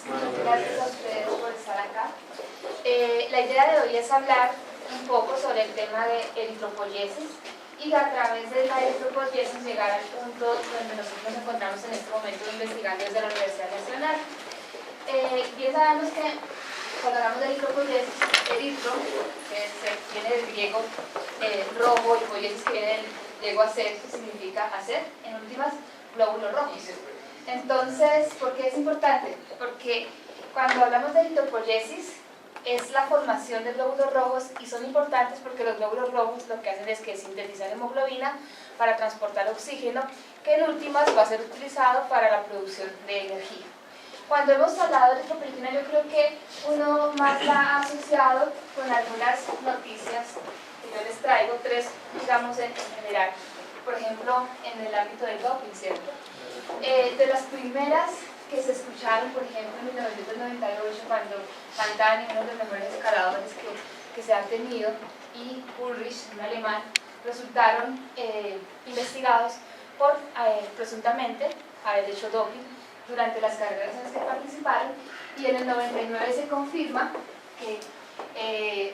Gracias a ustedes por estar acá. La idea de hoy es hablar un poco sobre el tema de eritropoyesis y a través de la eritropoyesis llegar al punto donde nosotros nos encontramos en este momento investigando desde la Universidad Nacional. Bien sabemos que cuando hablamos de eritropoyesis, eritro, que viene del griego rojo, y poiesis, que viene del griego hacer, que significa hacer, en últimas, glóbulos rojos. Entonces, ¿por qué es importante? Porque cuando hablamos de eritropoyesis, es la formación de glóbulos rojos y son importantes porque los glóbulos rojos lo que hacen es que sintetizan hemoglobina para transportar oxígeno, que en últimas va a ser utilizado para la producción de energía. Cuando hemos hablado de eritropoyetina, yo creo que uno más la ha asociado con algunas noticias que yo les traigo, tres, digamos, en general. Por ejemplo, en el ámbito del doping, ¿cierto? De las primeras que se escucharon, por ejemplo, en 1998, cuando Pantani, uno de los mejores escaladores que se han tenido, y Ulrich, un alemán, resultaron investigados por presuntamente haber hecho doping durante las carreras en las que participaron, y en el 99 se confirma que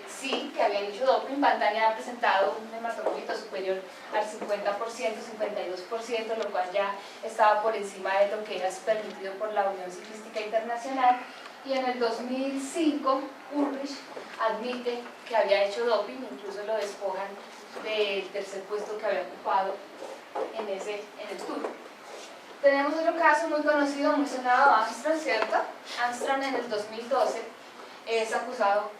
sí, que habían hecho doping. Pantani ha presentado un hematocrítico superior al 50%, 52%, lo cual ya estaba por encima de lo que era permitido por la Unión Ciclística Internacional. Y en el 2005, Ulrich admite que había hecho doping, incluso lo despojan del tercer puesto que había ocupado en el Tour. Tenemos otro caso muy conocido, muy sonado, Armstrong, ¿cierto? Armstrong en el 2012 es acusado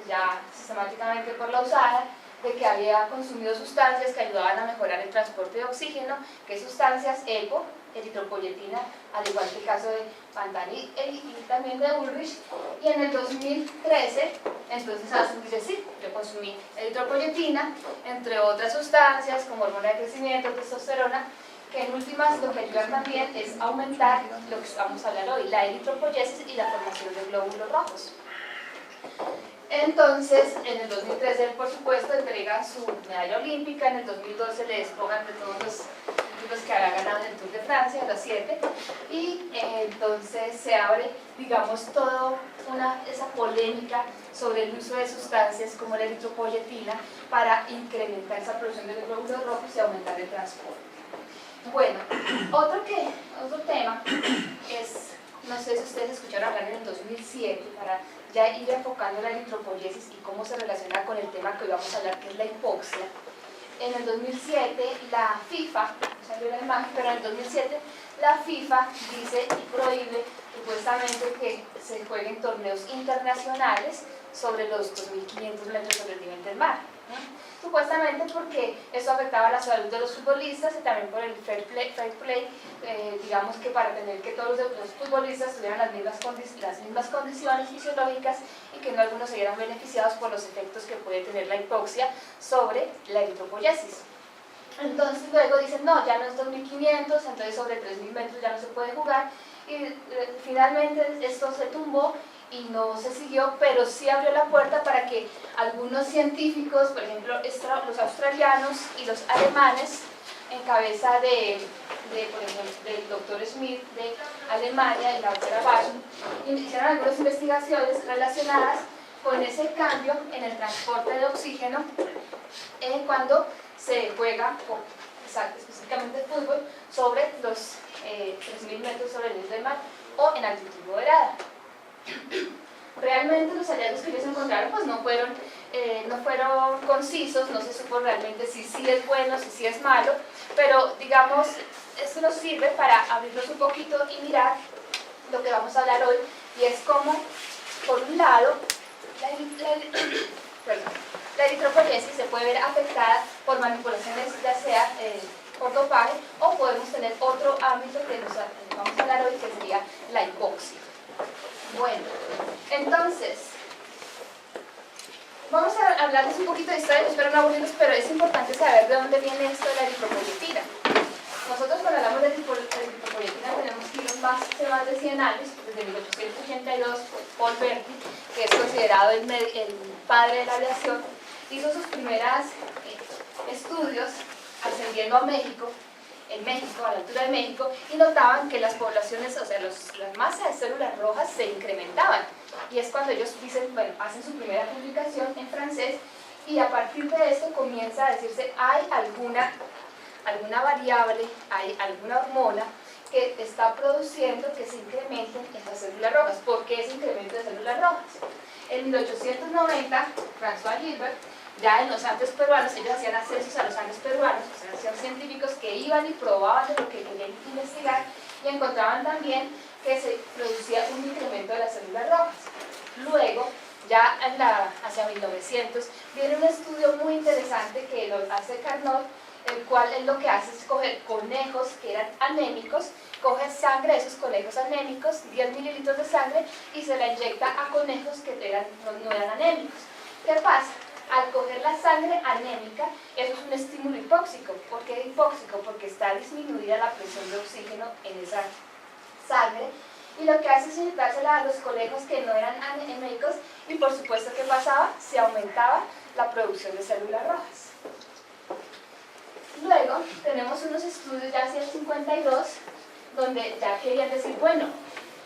ya sistemáticamente por la USADA de que había consumido sustancias que ayudaban a mejorar el transporte de oxígeno, que sustancias EPO, eritropoyetina, al igual que el caso de Pantani y también de Ulrich. Y en el 2013, entonces Armstrong dice, sí, yo consumí eritropoyetina, entre otras sustancias como hormona de crecimiento, testosterona, que en últimas lo que ayudan también es aumentar lo que vamos a hablar hoy, la eritropoyesis y la formación de glóbulos rojos. Entonces, en el 2013, por supuesto, entrega su medalla olímpica. En el 2012 le despojan de todos los títulos que había ganado en el Tour de Francia, los 7, y entonces se abre, digamos, toda esa polémica sobre el uso de sustancias como la eritropoyetina para incrementar esa producción de glóbulos rojos y aumentar el transporte. Bueno, otro tema es, no sé si ustedes escucharon hablar en el 2007, para ya ir enfocando la eritropoyesis y cómo se relaciona con el tema que hoy vamos a hablar, que es la hipoxia. En el 2007 la FIFA, no salió la imagen, pero en el 2007 la FIFA dice y prohíbe supuestamente que se jueguen torneos internacionales sobre los 2.500 metros sobre el nivel del mar. Supuestamente porque eso afectaba la salud de los futbolistas y también por el fair play, digamos que para tener que todos los futbolistas tuvieran las mismas condiciones fisiológicas y que no algunos se vieran beneficiados por los efectos que puede tener la hipoxia sobre la eritropoyesis. Entonces luego dicen, no, ya no es 2.500, entonces sobre 3.000 metros ya no se puede jugar, y finalmente esto se tumbó y no se siguió, pero sí abrió la puerta para que algunos científicos, por ejemplo los australianos y los alemanes, en cabeza por ejemplo, del doctor Smith de Alemania y la doctora Bachmann, hicieron algunas investigaciones relacionadas con ese cambio en el transporte de oxígeno cuando se juega, específicamente fútbol, sobre los 3.000 metros sobre el nivel del mar o en altitud moderada. Realmente los hallazgos que ellos encontraron pues no fueron concisos, no se supo realmente si sí es bueno, si sí es malo, pero digamos, esto nos sirve para abrirnos un poquito y mirar lo que vamos a hablar hoy, y es cómo, por un lado, la eritropoyesis se puede ver afectada por manipulaciones, ya sea por dopaje, o podemos tener otro ámbito que vamos a hablar hoy, que sería la hipoxia. Bueno, entonces, vamos a hablarles un poquito de historia, espero no aburrirlos, pero es importante saber de dónde viene esto de la eritropoyetina. Nosotros cuando hablamos de eritropoyetina tenemos que ir más de 100 años, desde 1882, Paul Berti, que es considerado el padre de la aviación, hizo sus primeros estudios ascendiendo a México en México, a la altura de México, y notaban que las poblaciones, o sea, las masas de células rojas se incrementaban. Y es cuando ellos dicen, bueno, hacen su primera publicación en francés, y a partir de esto comienza a decirse, hay alguna variable, hay alguna hormona que está produciendo que se incrementen esas células rojas. ¿Por qué ese incremento de células rojas? En 1890, François Gilbert, ya en los Andes peruanos, ellos hacían accesos a los Andes peruanos, o sea, hacían científicos que iban y probaban de lo que querían investigar y encontraban también que se producía un incremento de las células rojas. Luego, ya hacia 1900, viene un estudio muy interesante que lo hace Carnot, el cual él lo que hace es coger conejos que eran anémicos, coge sangre de esos conejos anémicos, 10 mililitros de sangre, y se la inyecta a conejos que no eran anémicos. ¿Qué pasa? Al coger la sangre anémica, eso es un estímulo hipóxico. ¿Por qué hipóxico? Porque está disminuida la presión de oxígeno en esa sangre, y lo que hace es inyectársela a los conejos que no eran anémicos, y por supuesto, ¿qué pasaba? Se aumentaba la producción de células rojas. Luego tenemos unos estudios ya hacia el 52, donde ya querían decir, bueno,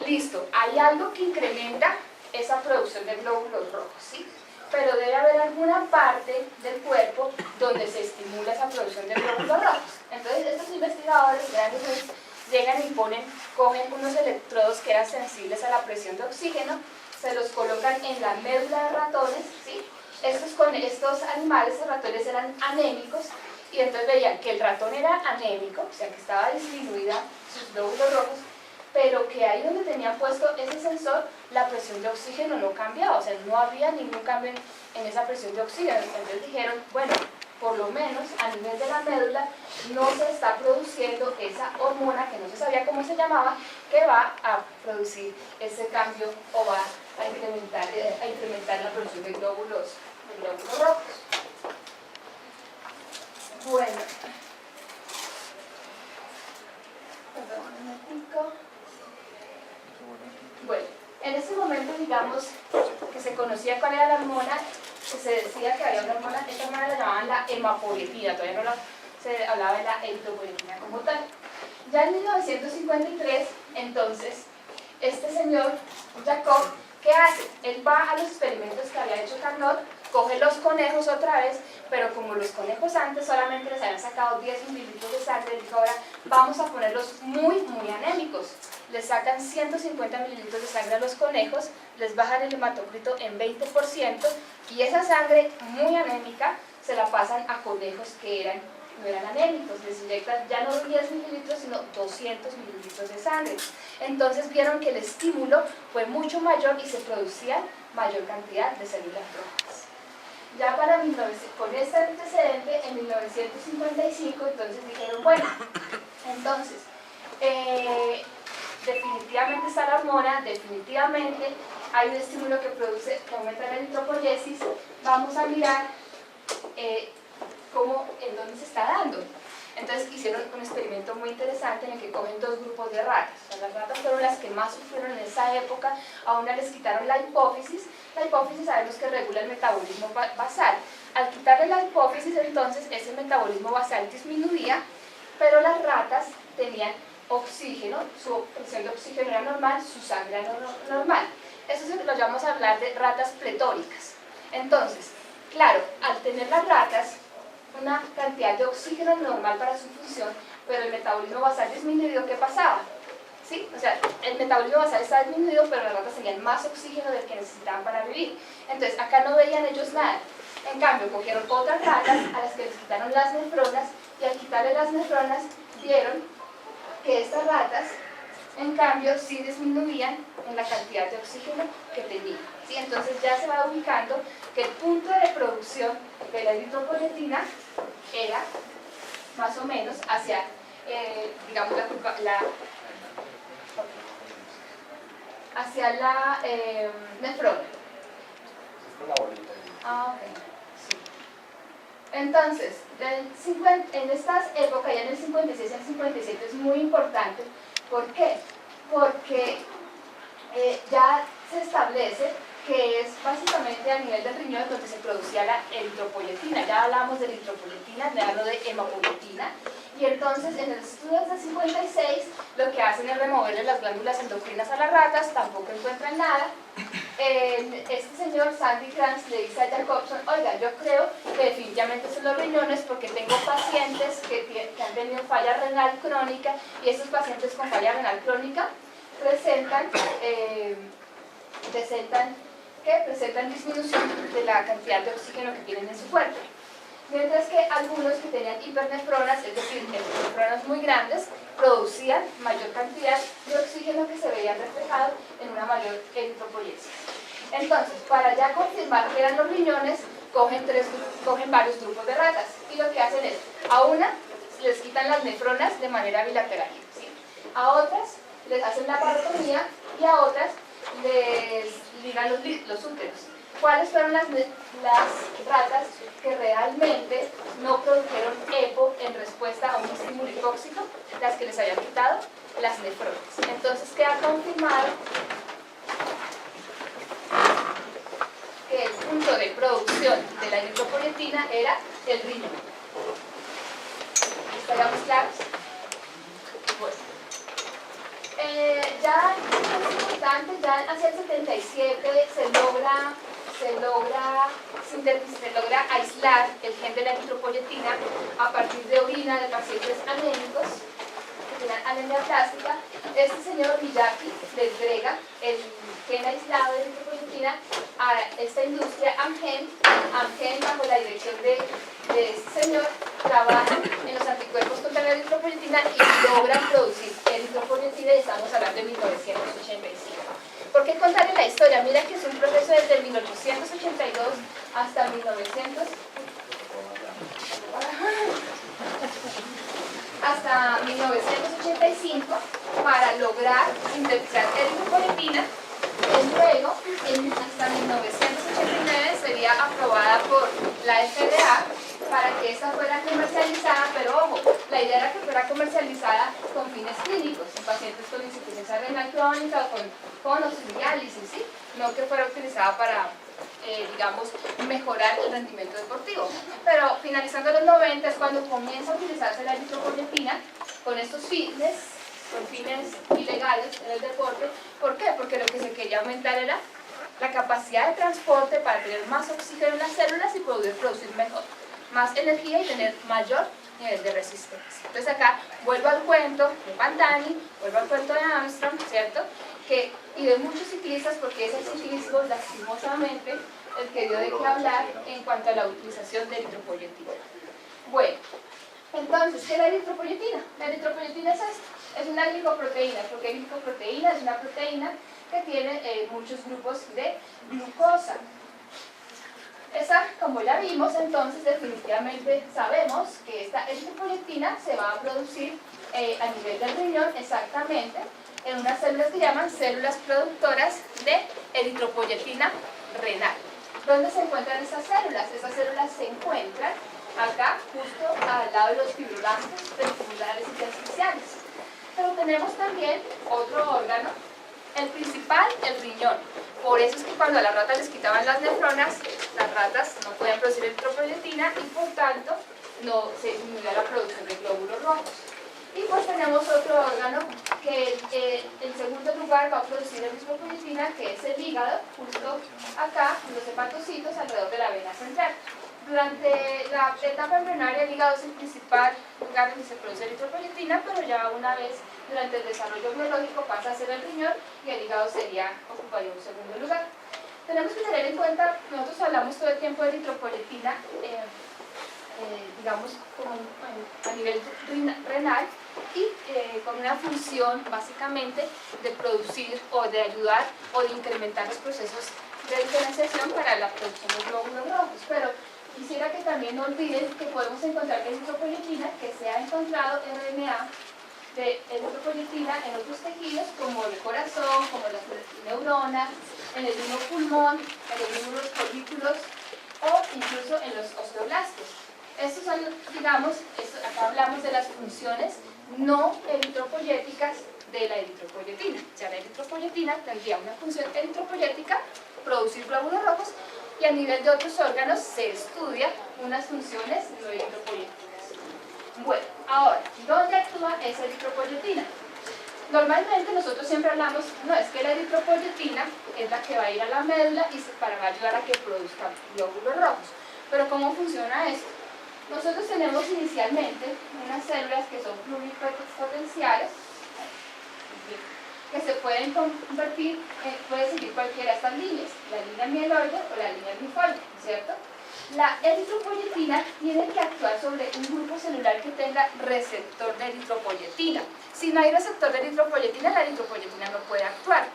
listo, hay algo que incrementa esa producción de glóbulos rojos, ¿sí? Pero debe haber alguna parte del cuerpo donde se estimula esa producción de glóbulos rojos. Entonces estos investigadores grandes llegan y cogen unos electrodos que eran sensibles a la presión de oxígeno, se los colocan en la médula de ratones, ¿sí? Estos animales, estos ratones eran anémicos, y entonces veían que el ratón era anémico, o sea que estaba disminuida sus glóbulos rojos, pero que ahí donde tenían puesto ese sensor, la presión de oxígeno no cambiaba, o sea, no había ningún cambio en esa presión de oxígeno. Entonces dijeron, bueno, por lo menos a nivel de la médula no se está produciendo esa hormona, que no se sabía cómo se llamaba, que va a producir ese cambio o va a incrementar la producción de glóbulos rojos. Bueno, en ese momento, digamos, que se conocía cuál era la hormona, que se decía que había una hormona, esta hormona la llamaban la hemapoietina, todavía no se hablaba de la eritropoietina como tal. Ya en 1953, entonces, este señor Jacob, ¿qué hace? Él va a los experimentos que había hecho Carnot, coge los conejos otra vez, pero como los conejos antes solamente les habían sacado 10 mililitros de sangre, dijo, ahora vamos a ponerlos muy anémicos. Les sacan 150 mililitros de sangre a los conejos, les bajan el hematocrito en 20%, y esa sangre muy anémica se la pasan a conejos que no eran anémicos, les inyectan ya no 10 mililitros, sino 200 mililitros de sangre. Entonces vieron que el estímulo fue mucho mayor y se producía mayor cantidad de células rojas. Ya con este antecedente, en 1955, entonces dijeron, bueno, entonces, definitivamente está la hormona, definitivamente hay un estímulo que aumenta la eritropoyesis, vamos a mirar en dónde se está dando. Entonces hicieron un experimento muy interesante en el que cogen dos grupos de ratas. O sea, las ratas fueron las que más sufrieron en esa época. A una les quitaron la hipófisis. La hipófisis sabemos que regula el metabolismo basal. Al quitarle la hipófisis, entonces ese metabolismo basal disminuía, pero las ratas tenían oxígeno, su presión de oxígeno era normal, su sangre era normal. Eso lo llamamos a hablar de ratas pletóricas. Entonces, claro, al tener las ratas una cantidad de oxígeno normal para su función, pero el metabolismo basal disminuido, ¿qué pasaba? ¿Sí? O sea, el metabolismo basal está disminuido, pero las ratas tenían más oxígeno del que necesitaban para vivir. Entonces, acá no veían ellos nada. En cambio, cogieron otras ratas a las que les quitaron las nefronas, y al quitarle las nefronas, vieron que estas ratas, en cambio, sí disminuían en la cantidad de oxígeno que tenían. ¿Sí? Entonces ya se va ubicando que el punto de producción de la eritropoyetina era más o menos hacia, digamos, hacia la nefrona. Ok. Sí. Entonces, en estas épocas, ya en el 56 y el 57, es muy importante. ¿Por qué? Porque ya se establece que es básicamente a nivel del riñón donde se producía la eritropoyetina. Ya hablamos de eritropoyetina, ya hablo de hemapoyetina. Y entonces en el estudio del 56 lo que hacen es removerle las glándulas endocrinas a las ratas, tampoco encuentran nada. Este señor Sandy Kranz le dice a Jacobson, oiga, yo creo que definitivamente son los riñones porque tengo pacientes que han tenido falla renal crónica y estos pacientes con falla renal crónica presentan disminución de la cantidad de oxígeno que tienen en su cuerpo. Mientras que algunos que tenían hipernefronas, es decir, nefronas muy grandes, producían mayor cantidad de oxígeno que se veían reflejado en una mayor eritropoyesis. Entonces, para ya confirmar que eran los riñones, cogen varios grupos de ratas y lo que hacen es, a una les quitan las nefronas de manera bilateral, ¿sí? A otras les hacen la parotomía y a otras les ligan los úteros. ¿Cuáles fueron las ratas que realmente no produjeron EPO en respuesta a un estímulo tóxico? Las que les habían quitado las nefronas. Entonces queda confirmado que el punto de producción de la eritropoyetina era el riñón. ¿Estaríamos claros? Bueno. Ya es importante, ya hacia el 77 se logra aislar el gen de la eritropoyetina a partir de orina de pacientes anémicos que tenían anemia plástica. Este señor Miyake le entrega el gen aislado de eritropoyetina a esta industria Amgen. Amgen, bajo la dirección de este señor, trabaja en los anticuerpos contra la eritropoyetina y logran producir eritropoyetina, y estamos hablando de 1985. ¿Por qué contarles la historia? Mira que es un proceso desde 1882 hasta 1985 para lograr sintetizar eritropoyetina. Luego, hasta 1989 sería aprobada por la FDA para que esta fuera comercializada, pero ojo, la idea era que fuera comercializada con fines clínicos, en pacientes con insuficiencia renal crónica o con o sin diálisis, ¿sí? No que fuera utilizada para, digamos, mejorar el rendimiento deportivo. Pero finalizando los 90 es cuando comienza a utilizarse la eritropoyetina con estos fines, con fines ilegales en el deporte. ¿Por qué? Porque lo que se quería aumentar era la capacidad de transporte para tener más oxígeno en las células y poder producir mejor, más energía y tener mayor nivel de resistencia. Entonces acá vuelvo al cuento de Pantani, vuelvo al cuento de Armstrong, ¿cierto? Y de muchos ciclistas, porque es el ciclismo lastimosamente el que dio de qué hablar en cuanto a la utilización de eritropoyetina. Bueno, entonces, ¿qué es la eritropoyetina? La eritropoyetina es esto. Es una glicoproteína, porque glicoproteína es una proteína que tiene muchos grupos de glucosa. Esa, como ya vimos, entonces definitivamente sabemos que esta eritropoyetina se va a producir a nivel del riñón exactamente en unas células que llaman células productoras de eritropoyetina renal. ¿Dónde se encuentran estas células? Estas células se encuentran acá, justo al lado de los fibroblastos ventriculares intersticiales. Pero tenemos también otro órgano, el principal, el riñón. Por eso es que cuando a las ratas les quitaban las nefronas, las ratas no podían producir eritropoyetina y por tanto no se disminuía la producción de glóbulos rojos. Y pues tenemos otro órgano que en segundo lugar va a producir eritropoyetina, que es el hígado, justo acá, en los hepatocitos alrededor de la vena central. Durante la etapa embrionaria, el hígado es el principal lugar donde se produce eritropoyetina, pero ya una vez durante el desarrollo biológico pasa a ser el riñón y el hígado ocuparía un segundo lugar. Tenemos que tener en cuenta, nosotros hablamos todo el tiempo de eritropoyetina, digamos, a nivel renal y con una función básicamente de producir o de ayudar o de incrementar los procesos de diferenciación para la producción de glóbulos rojos. Pero quisiera que también no olviden que podemos encontrar eritropoyetina, que se ha encontrado RNA de eritropoyetina en otros tejidos como el corazón, como las neuronas, en el mismo pulmón, en los mismos folículos o incluso en los osteoblastos. Estos son, digamos, acá hablamos de las funciones no eritropoyéticas de la eritropoyetina. Ya la eritropoyetina tendría una función eritropoyética producir glóbulos rojos, y a nivel de otros órganos se estudia unas funciones no eritropoyéticas. Bueno, ahora, ¿dónde actúa esa eritropoyetina? Normalmente nosotros siempre hablamos, no, es que la eritropoyetina es la que va a ir a la médula y va a ayudar a que produzca glóbulos rojos. Pero ¿cómo funciona esto? Nosotros tenemos inicialmente unas células que son pluripotenciales, que se pueden convertir, puede seguir cualquiera de estas líneas, la línea mieloide o la línea linfoide, ¿cierto? La eritropoyetina tiene que actuar sobre un grupo celular que tenga receptor de eritropoyetina. Si no hay receptor de eritropoyetina, la eritropoyetina no puede actuar.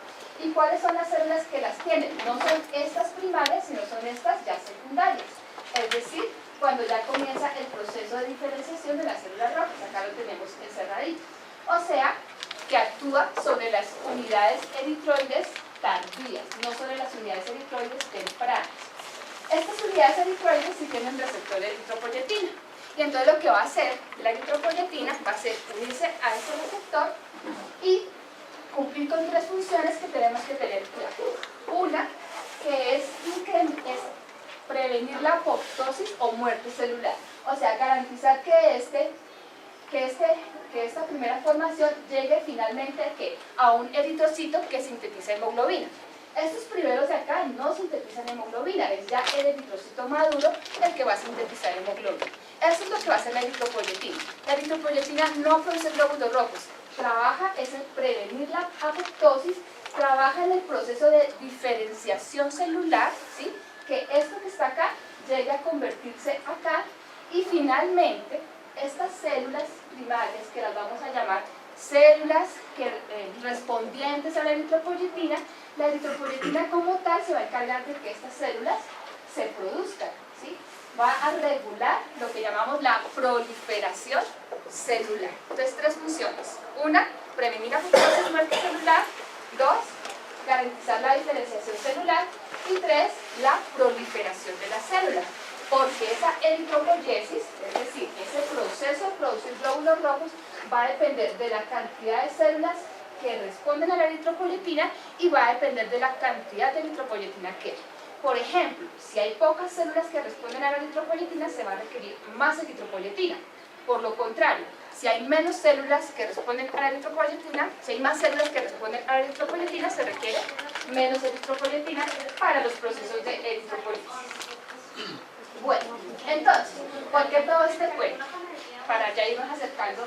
¿Y cuáles son las células que las tienen? No son estas primarias, sino son estas ya secundarias. Es decir, cuando ya comienza el proceso de diferenciación de las células rojas, acá lo tenemos encerradito. O sea, que actúa sobre las unidades eritroides tardías, no sobre las unidades eritroides tempranas. Estas unidades eritroides sí tienen receptor de eritropoyetina. Y entonces lo que va a hacer la eritropoyetina va a ser unirse a ese receptor y cumplir con tres funciones que tenemos que tener claras. Una, que es prevenir la apoptosis o muerte celular. O sea, garantizar que esta primera formación llegue finalmente a un eritrocito que sintetiza hemoglobina. Estos primeros de acá no sintetizan hemoglobina, es ya el eritrocito maduro el que va a sintetizar hemoglobina. Eso es lo que va a hacer la eritropoyetina. La eritropoyetina no produce glóbulos rojos, trabaja en prevenir la apoptosis, trabaja en el proceso de diferenciación celular, ¿sí? Que esto que está acá llegue a convertirse acá y finalmente estas células primarias, que las vamos a llamar células respondientes a la eritropoyetina como tal se va a encargar de que estas células se produzcan, ¿sí? Va a regular lo que llamamos la proliferación celular. Entonces, tres funciones. Una, prevenir apoptosis, muerte celular. Dos, garantizar la diferenciación celular. Y tres, la proliferación de las células. Porque esa eritropoyesis, es decir, ese proceso de producir glóbulos rojos, va a depender de la cantidad de células que responden a la eritropoyetina y va a depender de la cantidad de eritropoyetina que hay. Por ejemplo, si hay pocas células que responden a la eritropoyetina, se va a requerir más eritropoyetina. Por lo contrario, si hay menos células que responden a la eritropoyetina, si hay más células que responden a la eritropoyetina, se requiere menos eritropoyetina para los procesos de eritropoyesis. Bueno, entonces, ¿por qué todo este cuento? Para ya irnos acercando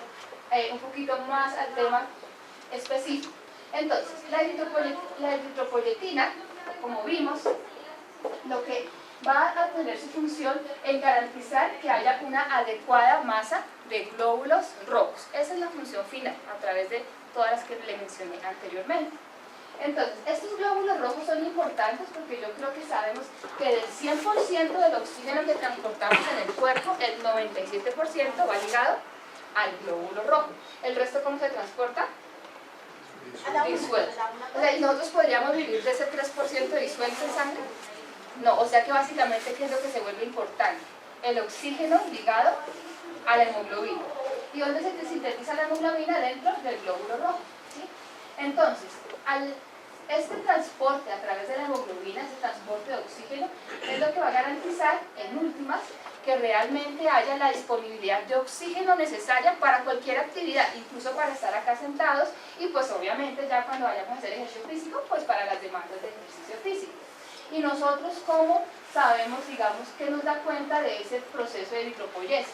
un poquito más al tema específico. Entonces, la eritropoyetina, como vimos, lo que va a tener su función en garantizar que haya una adecuada masa de glóbulos rojos. Esa es la función final, a través de todas las que le mencioné anteriormente. Entonces, estos glóbulos rojos son importantes porque yo creo que sabemos que del 100% del oxígeno que transportamos en el cuerpo, el 97% va ligado al glóbulo rojo. ¿El resto cómo se transporta? Disuelto. O sea, ¿y nosotros podríamos vivir de ese 3% disuelto en sangre? No, o sea que básicamente, ¿qué es lo que se vuelve importante? El oxígeno ligado a la hemoglobina. ¿Y dónde se sintetiza la hemoglobina? Dentro del glóbulo rojo, ¿sí? Entonces, este transporte a través de la hemoglobina, ese transporte de oxígeno, es lo que va a garantizar, en últimas, que realmente haya la disponibilidad de oxígeno necesaria para cualquier actividad, incluso para estar acá sentados, y pues obviamente ya cuando vayamos a hacer ejercicio físico, pues para las demandas de ejercicio físico. Y nosotros, ¿cómo sabemos, digamos, que nos da cuenta de ese proceso de eritropoyesis?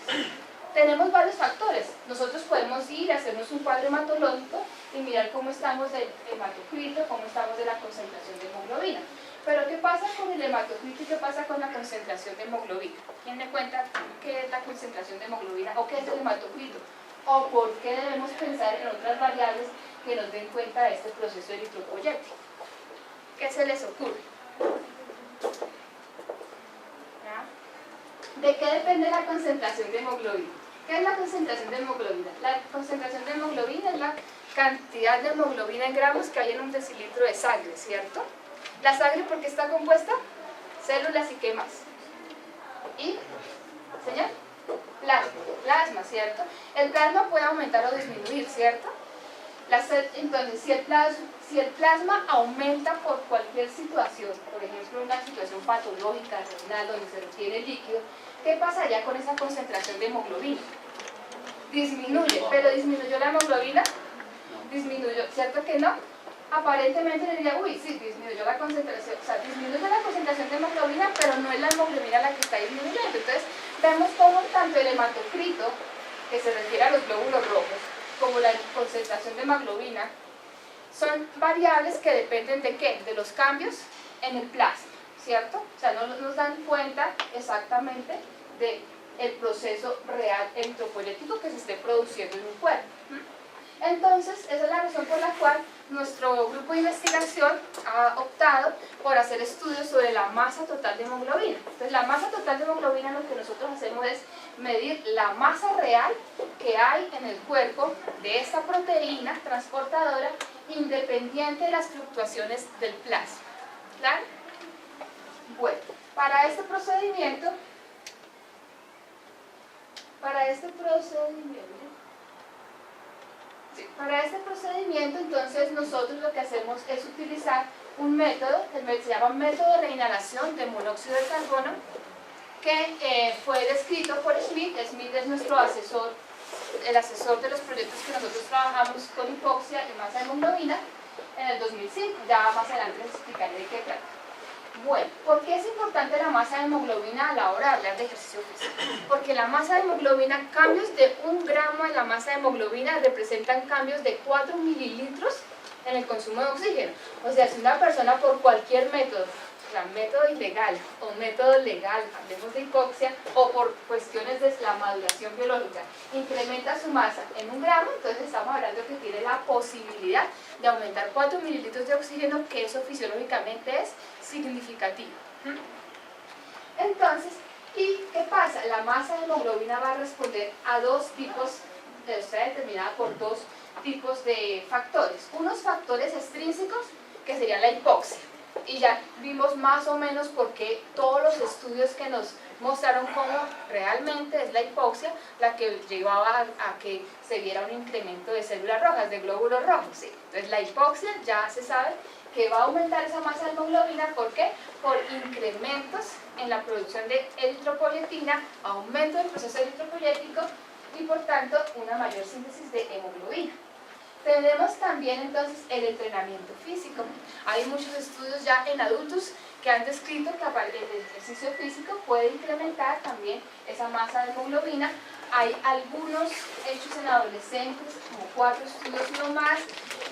Tenemos varios factores. Nosotros podemos ir a hacernos un cuadro hematológico y mirar cómo estamos del hematocrito, cómo estamos de la concentración de hemoglobina. Pero ¿qué pasa con el hematocrito y qué pasa con la concentración de hemoglobina? ¿Quién me cuenta qué es la concentración de hemoglobina o qué es el hematocrito? ¿O por qué debemos pensar en otras variables que nos den cuenta de este proceso eritropoyético? ¿Qué se les ocurre? ¿Ya? ¿De qué depende la concentración de hemoglobina? ¿Qué es la concentración de hemoglobina? La concentración de hemoglobina es la cantidad de hemoglobina en gramos que hay en un decilitro de sangre, ¿cierto? ¿La sangre por qué está compuesta? Células y qué más. ¿Y? ¿Señor? Plasma, ¿cierto? El plasma puede aumentar o disminuir, ¿cierto? Entonces, si el plasma aumenta por cualquier situación, por ejemplo, una situación patológica, renal, donde se retiene líquido, ¿qué pasaría con esa concentración de hemoglobina? Disminuye, pero ¿disminuyó la hemoglobina? Disminuyó, ¿cierto que no? Aparentemente le diría, uy, sí, disminuyó la concentración, o sea, disminuye la concentración de hemoglobina, pero no es la hemoglobina la que está disminuyendo. Entonces, vemos cómo tanto el hematocrito, que se refiere a los glóbulos rojos, como la concentración de hemoglobina, son variables que dependen de ¿qué? De los cambios en el plasma, ¿cierto? O sea, no nos dan cuenta exactamente del proceso real eritropoyético que se esté produciendo en un cuerpo. Entonces, esa es la razón por la cual nuestro grupo de investigación ha optado por hacer estudios sobre la masa total de hemoglobina. Entonces, la masa total de hemoglobina, lo que nosotros hacemos es medir la masa real que hay en el cuerpo de esta proteína transportadora independiente de las fluctuaciones del plasma. ¿Claro? Bueno, para este procedimiento, entonces nosotros lo que hacemos es utilizar un método, se llama método de reinhalación de monóxido de carbono, que fue descrito por Smith. Smith es nuestro asesor, el asesor de los proyectos que nosotros trabajamos con hipoxia y masa de hemoglobina en el 2005. Ya más adelante les explicaré de qué trata. Bueno, ¿por qué es importante la masa de hemoglobina a la hora de hablar de ejercicio físico? Porque la masa de hemoglobina, cambios de 1 gramo en la masa de hemoglobina representan cambios de 4 mililitros en el consumo de oxígeno. O sea, si una persona por cualquier método, o sea, método ilegal o método legal, hablemos de hipoxia, o por cuestiones de la maduración biológica, incrementa su masa en 1 gramo, entonces estamos hablando que tiene la posibilidad de aumentar 4 mililitros de oxígeno, que eso fisiológicamente es significativo. Entonces, ¿y qué pasa? La masa de hemoglobina va a responder a dos tipos, está determinada por dos tipos de factores. Unos factores extrínsecos, que serían la hipoxia. Y ya vimos más o menos por qué todos los estudios que nos mostraron cómo realmente es la hipoxia la que llevaba a que se viera un incremento de células rojas, de glóbulos rojos. ¿Sí? Entonces la hipoxia ya se sabe que va a aumentar esa masa de hemoglobina. ¿Por qué? Por incrementos en la producción de eritropoyetina, aumento del proceso eritropoyético y por tanto una mayor síntesis de hemoglobina. Tenemos también entonces el entrenamiento físico. Hay muchos estudios ya en adultos que han descrito que el ejercicio físico puede incrementar también esa masa de hemoglobina. Hay algunos hechos en adolescentes, como 4 estudios no más,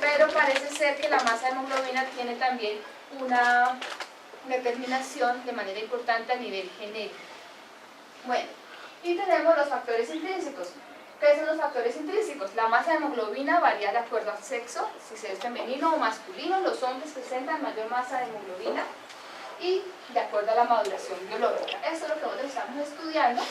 pero parece ser que la masa de hemoglobina tiene también una determinación de manera importante a nivel genético. Bueno, y tenemos los factores intrínsecos. ¿Qué son los factores intrínsecos? La masa de hemoglobina varía de acuerdo al sexo, si se es femenino o masculino. Los hombres presentan mayor masa de hemoglobina y de acuerdo a la maduración biológica. Esto es lo que nosotros estamos estudiando,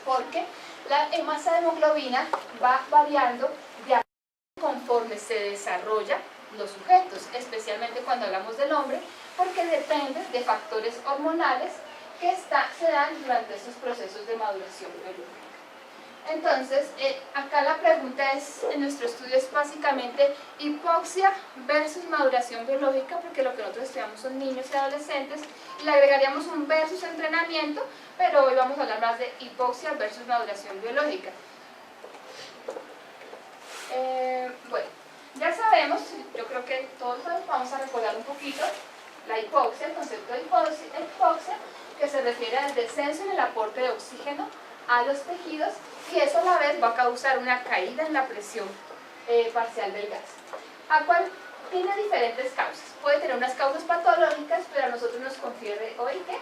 porque la masa de hemoglobina va variando de acuerdo conforme se desarrollan los sujetos, especialmente cuando hablamos del hombre, porque depende de factores hormonales que se dan durante estos procesos de maduración biológica. Entonces, acá la pregunta es, en nuestro estudio es básicamente hipoxia versus maduración biológica, porque lo que nosotros estudiamos son niños y adolescentes, y le agregaríamos un versus entrenamiento, pero hoy vamos a hablar más de hipoxia versus maduración biológica. Bueno, ya sabemos, yo creo que todos vamos a recordar un poquito la hipoxia, el concepto de hipoxia, que se refiere al descenso en el aporte de oxígeno a los tejidos, y eso a la vez va a causar una caída en la presión parcial del gas, a cual tiene diferentes causas. Puede tener unas causas patológicas, pero a nosotros nos confiere hoy ¿qué?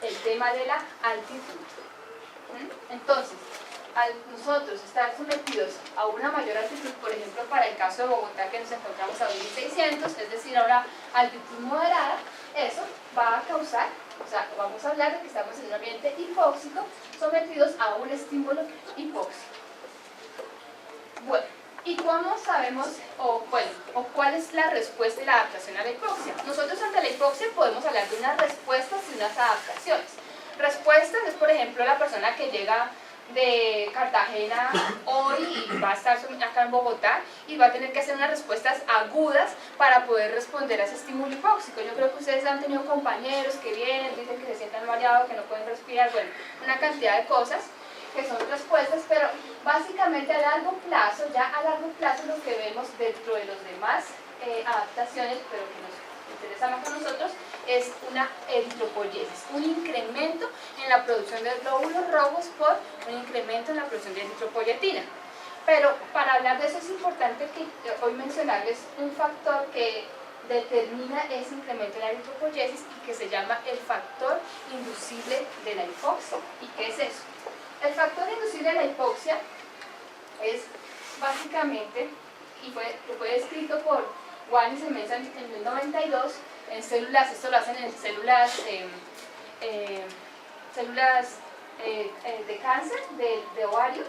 El tema de la altitud. Entonces, al nosotros estar sometidos a una mayor altitud, por ejemplo para el caso de Bogotá, que nos encontramos a 2600, es decir, a una altitud moderada, eso va a causar, o sea, vamos a hablar de que estamos en un ambiente hipóxico, sometidos a un estímulo hipóxico. Bueno, ¿y cómo sabemos, o cuál es la respuesta y la adaptación a la hipoxia? Nosotros ante la hipoxia podemos hablar de unas respuestas y unas adaptaciones. Respuestas es, por ejemplo, la persona que llega de Cartagena hoy y va a estar acá en Bogotá y va a tener que hacer unas respuestas agudas para poder responder a ese estímulo hipóxico. Yo creo que ustedes han tenido compañeros que vienen, dicen que se sientan mareados, que no pueden respirar, bueno, una cantidad de cosas que son respuestas, pero básicamente a largo plazo, ya a largo plazo lo que vemos dentro de los demás adaptaciones, pero que nos interesa más a nosotros, es una eritropoyesis, un incremento en la producción de glóbulos rojos por un incremento en la producción de eritropoyetina. Pero para hablar de eso es importante que hoy mencionarles un factor que determina ese incremento en la eritropoyesis y que se llama el factor inducible de la hipoxia. ¿Y qué es eso? El factor inducible de la hipoxia es básicamente, y fue descrito por Wallis y Mensah en 1992, en células, esto lo hacen en células de cáncer, de ovario,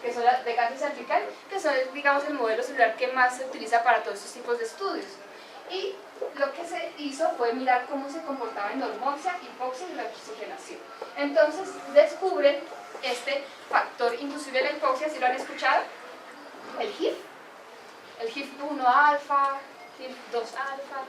que son de cáncer cervical, que son, digamos, el modelo celular que más se utiliza para todos estos tipos de estudios. Y lo que se hizo fue mirar cómo se comportaba en normoxia, hipoxia y reoxigenación. Entonces descubren este factor inducible de la hipoxia, ¿sí lo han escuchado? El HIF. El HIF-1-alfa, HIF-2-alfa.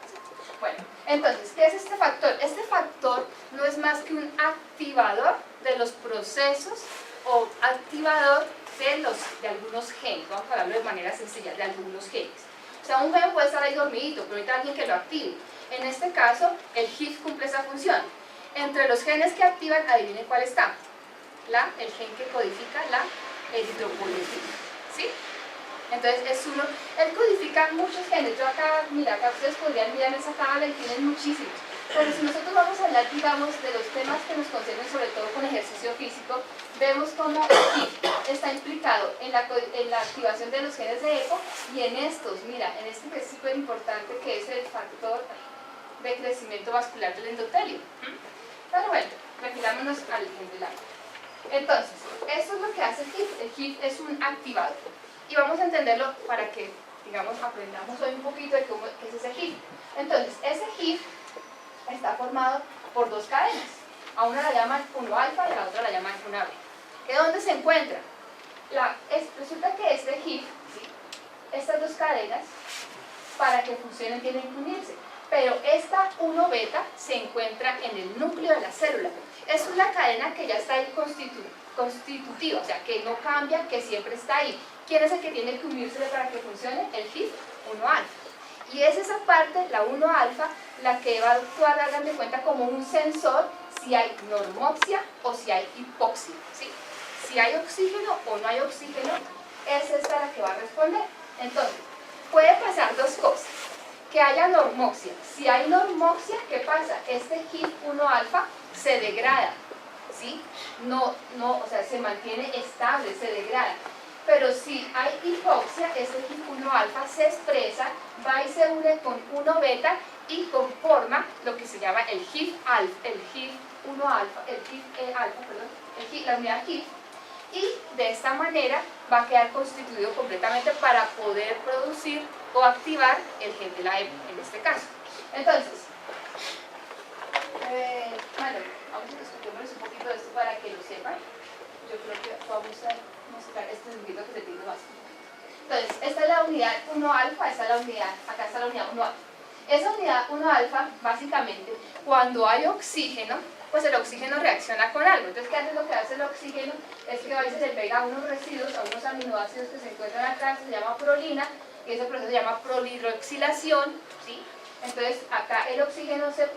Bueno, entonces, ¿qué es este factor? Este factor no es más que un activador de los procesos o activador de algunos genes. Vamos a hablarlo de manera sencilla, de algunos genes. O sea, un gen puede estar ahí dormidito, pero necesita alguien que lo active. En este caso, el HIF cumple esa función. Entre los genes que activan, adivinen cuál está. El gen que codifica la eritropoyetina. ¿Sí? Entonces, él codifica muchos genes. Yo acá, mira, acá ustedes podrían mirar en esa tabla y tienen muchísimos. Pero si nosotros vamos a hablar, digamos, de los temas que nos conciernen, sobre todo con ejercicio físico, vemos cómo el HIF está implicado en la activación de los genes de EPO y en estos, mira, en este que es súper importante, que es el factor de crecimiento vascular del endotelio. Pero bueno, refirámonos al gen del agua. Entonces, esto es lo que hace el HIF. El HIF es un activador. Y vamos a entenderlo para que, digamos, aprendamos hoy un poquito de qué es ese HIF. Entonces, ese HIF está formado por dos cadenas. A una la llaman 1-alfa y a la otra la llaman 1-B. ¿Que dónde se encuentra? Resulta que este HIF, ¿sí? Estas dos cadenas, para que funcionen tienen que unirse. Pero esta 1-beta se encuentra en el núcleo de la célula. Es una cadena que ya está ahí constitutiva, o sea, que no cambia, que siempre está ahí. ¿Quién es el que tiene que unirse para que funcione? El HIF 1-alfa. Y es esa parte, la 1-alfa, la que va a actuar, hagan de cuenta, como un sensor si hay normoxia o si hay hipoxia, ¿sí? Si hay oxígeno o no hay oxígeno, es esta la que va a responder. Entonces, puede pasar dos cosas. Que haya normoxia. Si hay normoxia, ¿qué pasa? Este HIF 1-alfa se degrada, ¿sí? O sea, se mantiene estable, se degrada. Pero si hay hipoxia, este HIF 1-alfa se expresa, va y se une con 1-beta y conforma lo que se llama el HIF alfa, el HIF 1-alfa, el HIF alfa, perdón, la unidad HIF. Y de esta manera va a quedar constituido completamente para poder producir o activar el gen de la EPO, en este caso. Entonces, bueno, vamos a discutirnos un poquito de esto para que lo sepan. Yo creo que vamos a mostrar este dibujito que se tiene más. Entonces, esta es la unidad 1-alfa, esta es la unidad, acá está la unidad 1-alfa. Esa unidad 1-alfa, básicamente, cuando hay oxígeno, pues el oxígeno reacciona con algo. Entonces, ¿qué hace? Lo que hace el oxígeno es que a veces se pega a unos residuos, a unos aminoácidos que se encuentran acá, se llama prolina, y ese proceso se llama prolidroxilación, ¿sí? Entonces, acá el oxígeno se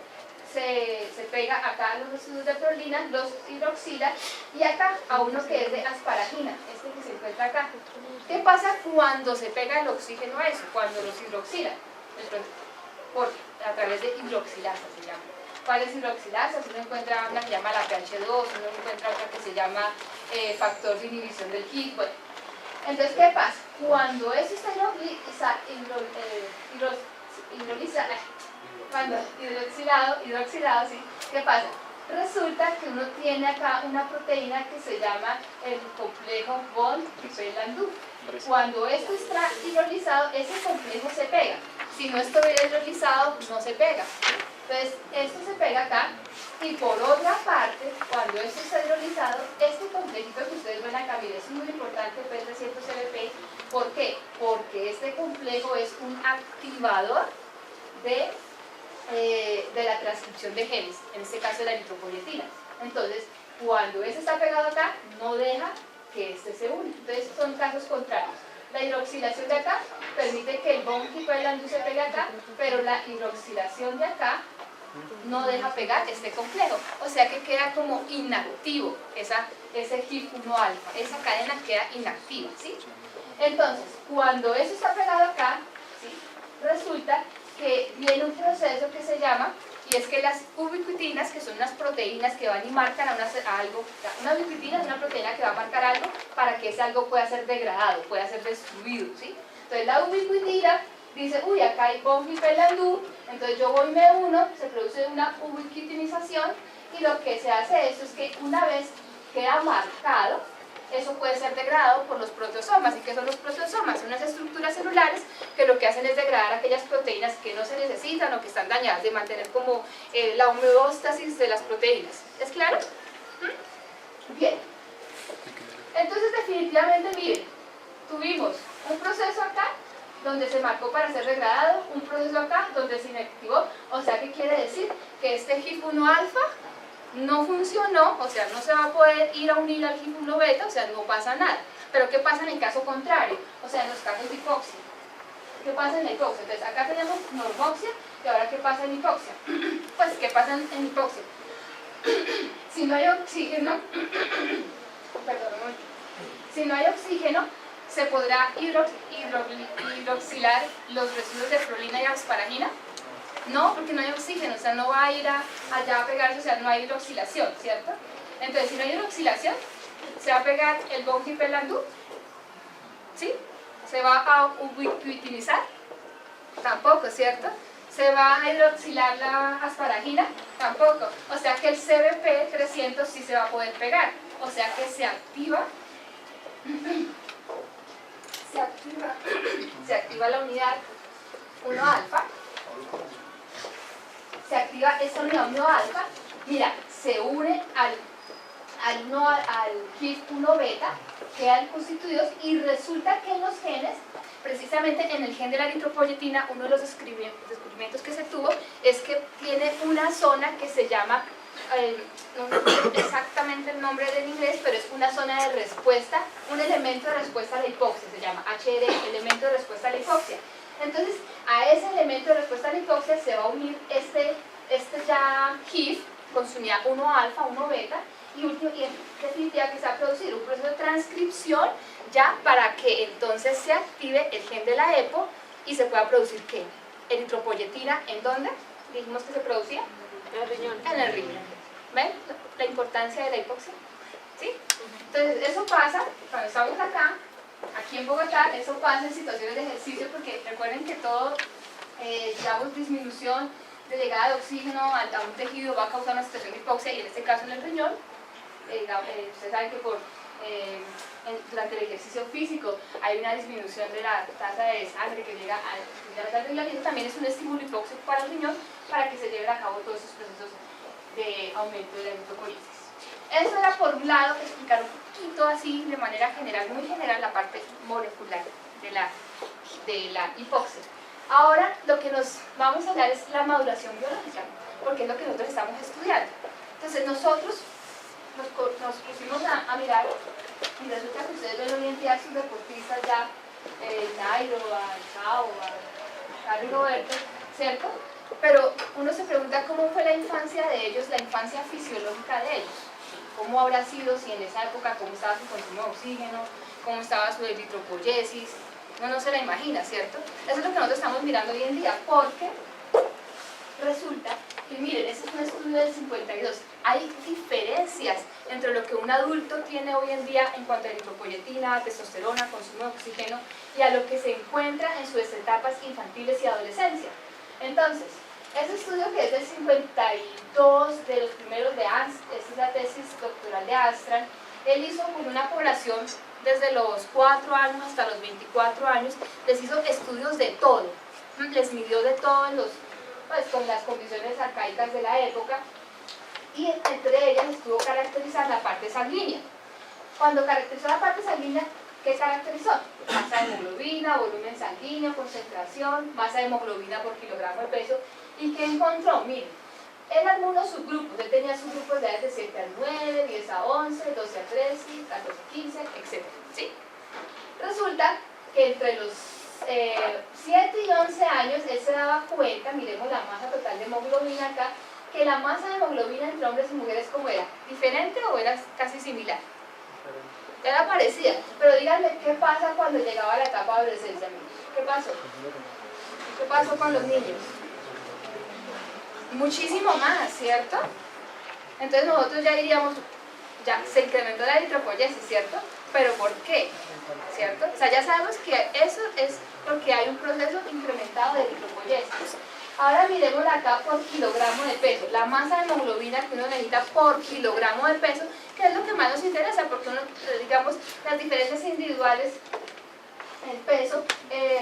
pega acá a los residuos de prolina, los hidroxila, y acá a uno que es de asparagina, este que se encuentra acá. ¿Qué pasa cuando se pega el oxígeno a eso? Cuando los hidroxila, a través de hidroxilasa se llama. ¿Cuáles hidroxilasas? Uno encuentra una que se llama la PH2, uno encuentra otra que se llama factor de inhibición del HIF. Bueno, entonces, ¿qué pasa? Cuando eso está hidroxilado, ¿sí? ¿Qué pasa? Resulta que uno tiene acá una proteína que se llama el complejo von-Hippel-Lindau. Cuando esto está hidrolizado, ese complejo se pega. Si no estuviera hidrolizado, no se pega. Entonces, esto se pega acá, y por otra parte, cuando esto está hidrolizado, este complejito que ustedes ven acá, miren, es muy importante, P300CBP. ¿Por qué? Porque este complejo es un activador de la transcripción de genes, en este caso de la eritropoyetina. Entonces, cuando ese está pegado acá, no deja que este se une. Entonces, son casos contrarios. La hidroxilación de acá permite que el von-Hippel-Lindau se pegue acá, pero la hidroxilación de acá no deja pegar este complejo, o sea que queda como inactivo ese HIF1-alfa, esa cadena queda inactiva, ¿sí? Entonces, cuando eso está pegado acá, ¿sí? Resulta que viene un proceso que se llama, y es que las ubiquitinas, que son unas proteínas que van y marcan a algo, una ubiquitina es una proteína que va a marcar algo para que ese algo pueda ser degradado, pueda ser destruido, ¿sí? Entonces la ubiquitina dice, uy, acá hay von-Hippel-Lindau, entonces yo voy y me uno, se produce una ubiquitinización, y lo que se hace es que una vez queda marcado, eso puede ser degradado por los proteosomas. ¿Y qué son los proteosomas? Son unas estructuras celulares que lo que hacen es degradar aquellas proteínas que no se necesitan o que están dañadas, de mantener como la homeostasis de las proteínas. ¿Es claro? Bien. Entonces, definitivamente, miren, tuvimos un proceso acá donde se marcó para ser degradado, un proceso acá donde se inactivó, o sea, ¿qué quiere decir? Que este HIF1-alfa no funcionó, o sea, no se va a poder ir a unir al HIF1-beta, o sea, no pasa nada. Pero ¿qué pasa en el caso contrario? O sea, en los casos de hipoxia. ¿Qué pasa en la hipoxia? Entonces, acá tenemos normoxia, y ahora ¿qué pasa en hipoxia? Pues, ¿qué pasa en hipoxia? Si no hay oxígeno, perdón, un momento. Si no hay oxígeno, se podrá hidroxilar los residuos de prolina y asparagina. No, porque no hay oxígeno, o sea, no va a ir allá a pegarse, o sea, no hay hidroxilación, ¿cierto? Entonces, si no hay hidroxilación, se va a pegar el von-Hippel-Lindau, ¿sí? Se va a ubiquitinizar, tampoco, ¿cierto? Se va a hidroxilar la asparagina, tampoco. O sea que el CBP300 sí se va a poder pegar, o sea que se activa la unidad 1-alfa. Se activa esta unidad 1-alfa, mira, se une al HIF1-beta, quedan constituidos, y resulta que en los genes, precisamente en el gen de la eritropoyetina, uno de los descubrimientos que se tuvo es que tiene una zona que se llama, no sé exactamente el nombre del inglés, pero es una zona de respuesta, un elemento de respuesta a la hipoxia, se llama HRE, elemento de respuesta a la hipoxia. Entonces, a ese elemento de respuesta a la hipoxia se va a unir este ya HIF con su unidad 1-alfa, 1-beta, y en definitiva que se va a producir un proceso de transcripción ya para que entonces se active el gen de la EPO y se pueda producir ¿qué? Eritropoyetina, ¿en dónde? Dijimos que se producía En el riñón. en el riñón. ¿Ven la importancia de la hipoxia? ¿Sí? Entonces eso pasa cuando estamos acá, aquí en Bogotá, eso pasa en situaciones de ejercicio, porque recuerden que todo, digamos, disminución de llegada de oxígeno a un tejido va a causar una situación de hipoxia, y en este caso en el riñón, ustedes saben que durante el ejercicio físico hay una disminución de la tasa de sangre que llega a la sangre, y también es un estímulo hipóxico para el riñón para que se lleven a cabo todos esos procesos de aumento de la eritropoyesis. Eso era por un lado explicar un poquito así de manera general, muy general, la parte molecular de la hipoxia. Ahora lo que nos vamos a hablar es la maduración biológica, porque es lo que nosotros estamos estudiando. Entonces nosotros nos pusimos a mirar, y resulta que ustedes ven hoy en día a sus deportistas ya, Nairo, a Chao, a Carlos Roberto, ¿cierto? Pero uno se pregunta cómo fue la infancia de ellos, la infancia fisiológica de ellos. ¿Cómo habrá sido, si en esa época, cómo estaba su consumo de oxígeno, cómo estaba su eritropoyesis? Uno no se la imagina, ¿cierto? Eso es lo que nosotros estamos mirando hoy en día, porque resulta que, miren, este es un estudio del 52, hay diferencias entre lo que un adulto tiene hoy en día en cuanto a eritropoyetina, testosterona, consumo de oxígeno, y a lo que se encuentra en sus etapas infantiles y adolescencia. Entonces, este estudio, que es del 52, de los primeros de Armstrong, esta es la tesis doctoral de Armstrong, él hizo con una población desde los 4 años hasta los 24 años, les hizo estudios de todo, les midió de todo pues con las condiciones arcaicas de la época, y entre ellas estuvo caracterizar la parte sanguínea. Cuando caracterizó la parte sanguínea, ¿qué caracterizó? Masa de hemoglobina, volumen sanguíneo, concentración, masa de hemoglobina por kilogramo de peso. ¿Y qué encontró? Miren, en algunos subgrupos, él tenía subgrupos de edades de 7 a 9, 10 a 11, 12 a 13, 14 a 15, etc. ¿Sí? Resulta que entre los 7 y 11 años él se daba cuenta, miremos la masa total de hemoglobina acá, que la masa de hemoglobina entre hombres y mujeres, ¿cómo era? ¿Diferente o era casi similar? Era parecida, pero díganme, ¿qué pasa cuando llegaba la etapa de adolescencia? ¿Qué pasó? ¿Qué pasó con los niños? Muchísimo más, ¿cierto? Entonces nosotros ya diríamos, ya se incrementó la eritropoyesis, ¿cierto? ¿Pero por qué? ¿Cierto? O sea, ya sabemos que eso es porque hay un proceso incrementado de eritropoyesis. Ahora miremosla acá por kilogramo de peso, la masa de hemoglobina que uno necesita por kilogramo de peso, que es lo que más nos interesa, porque uno, digamos, las diferencias individuales en peso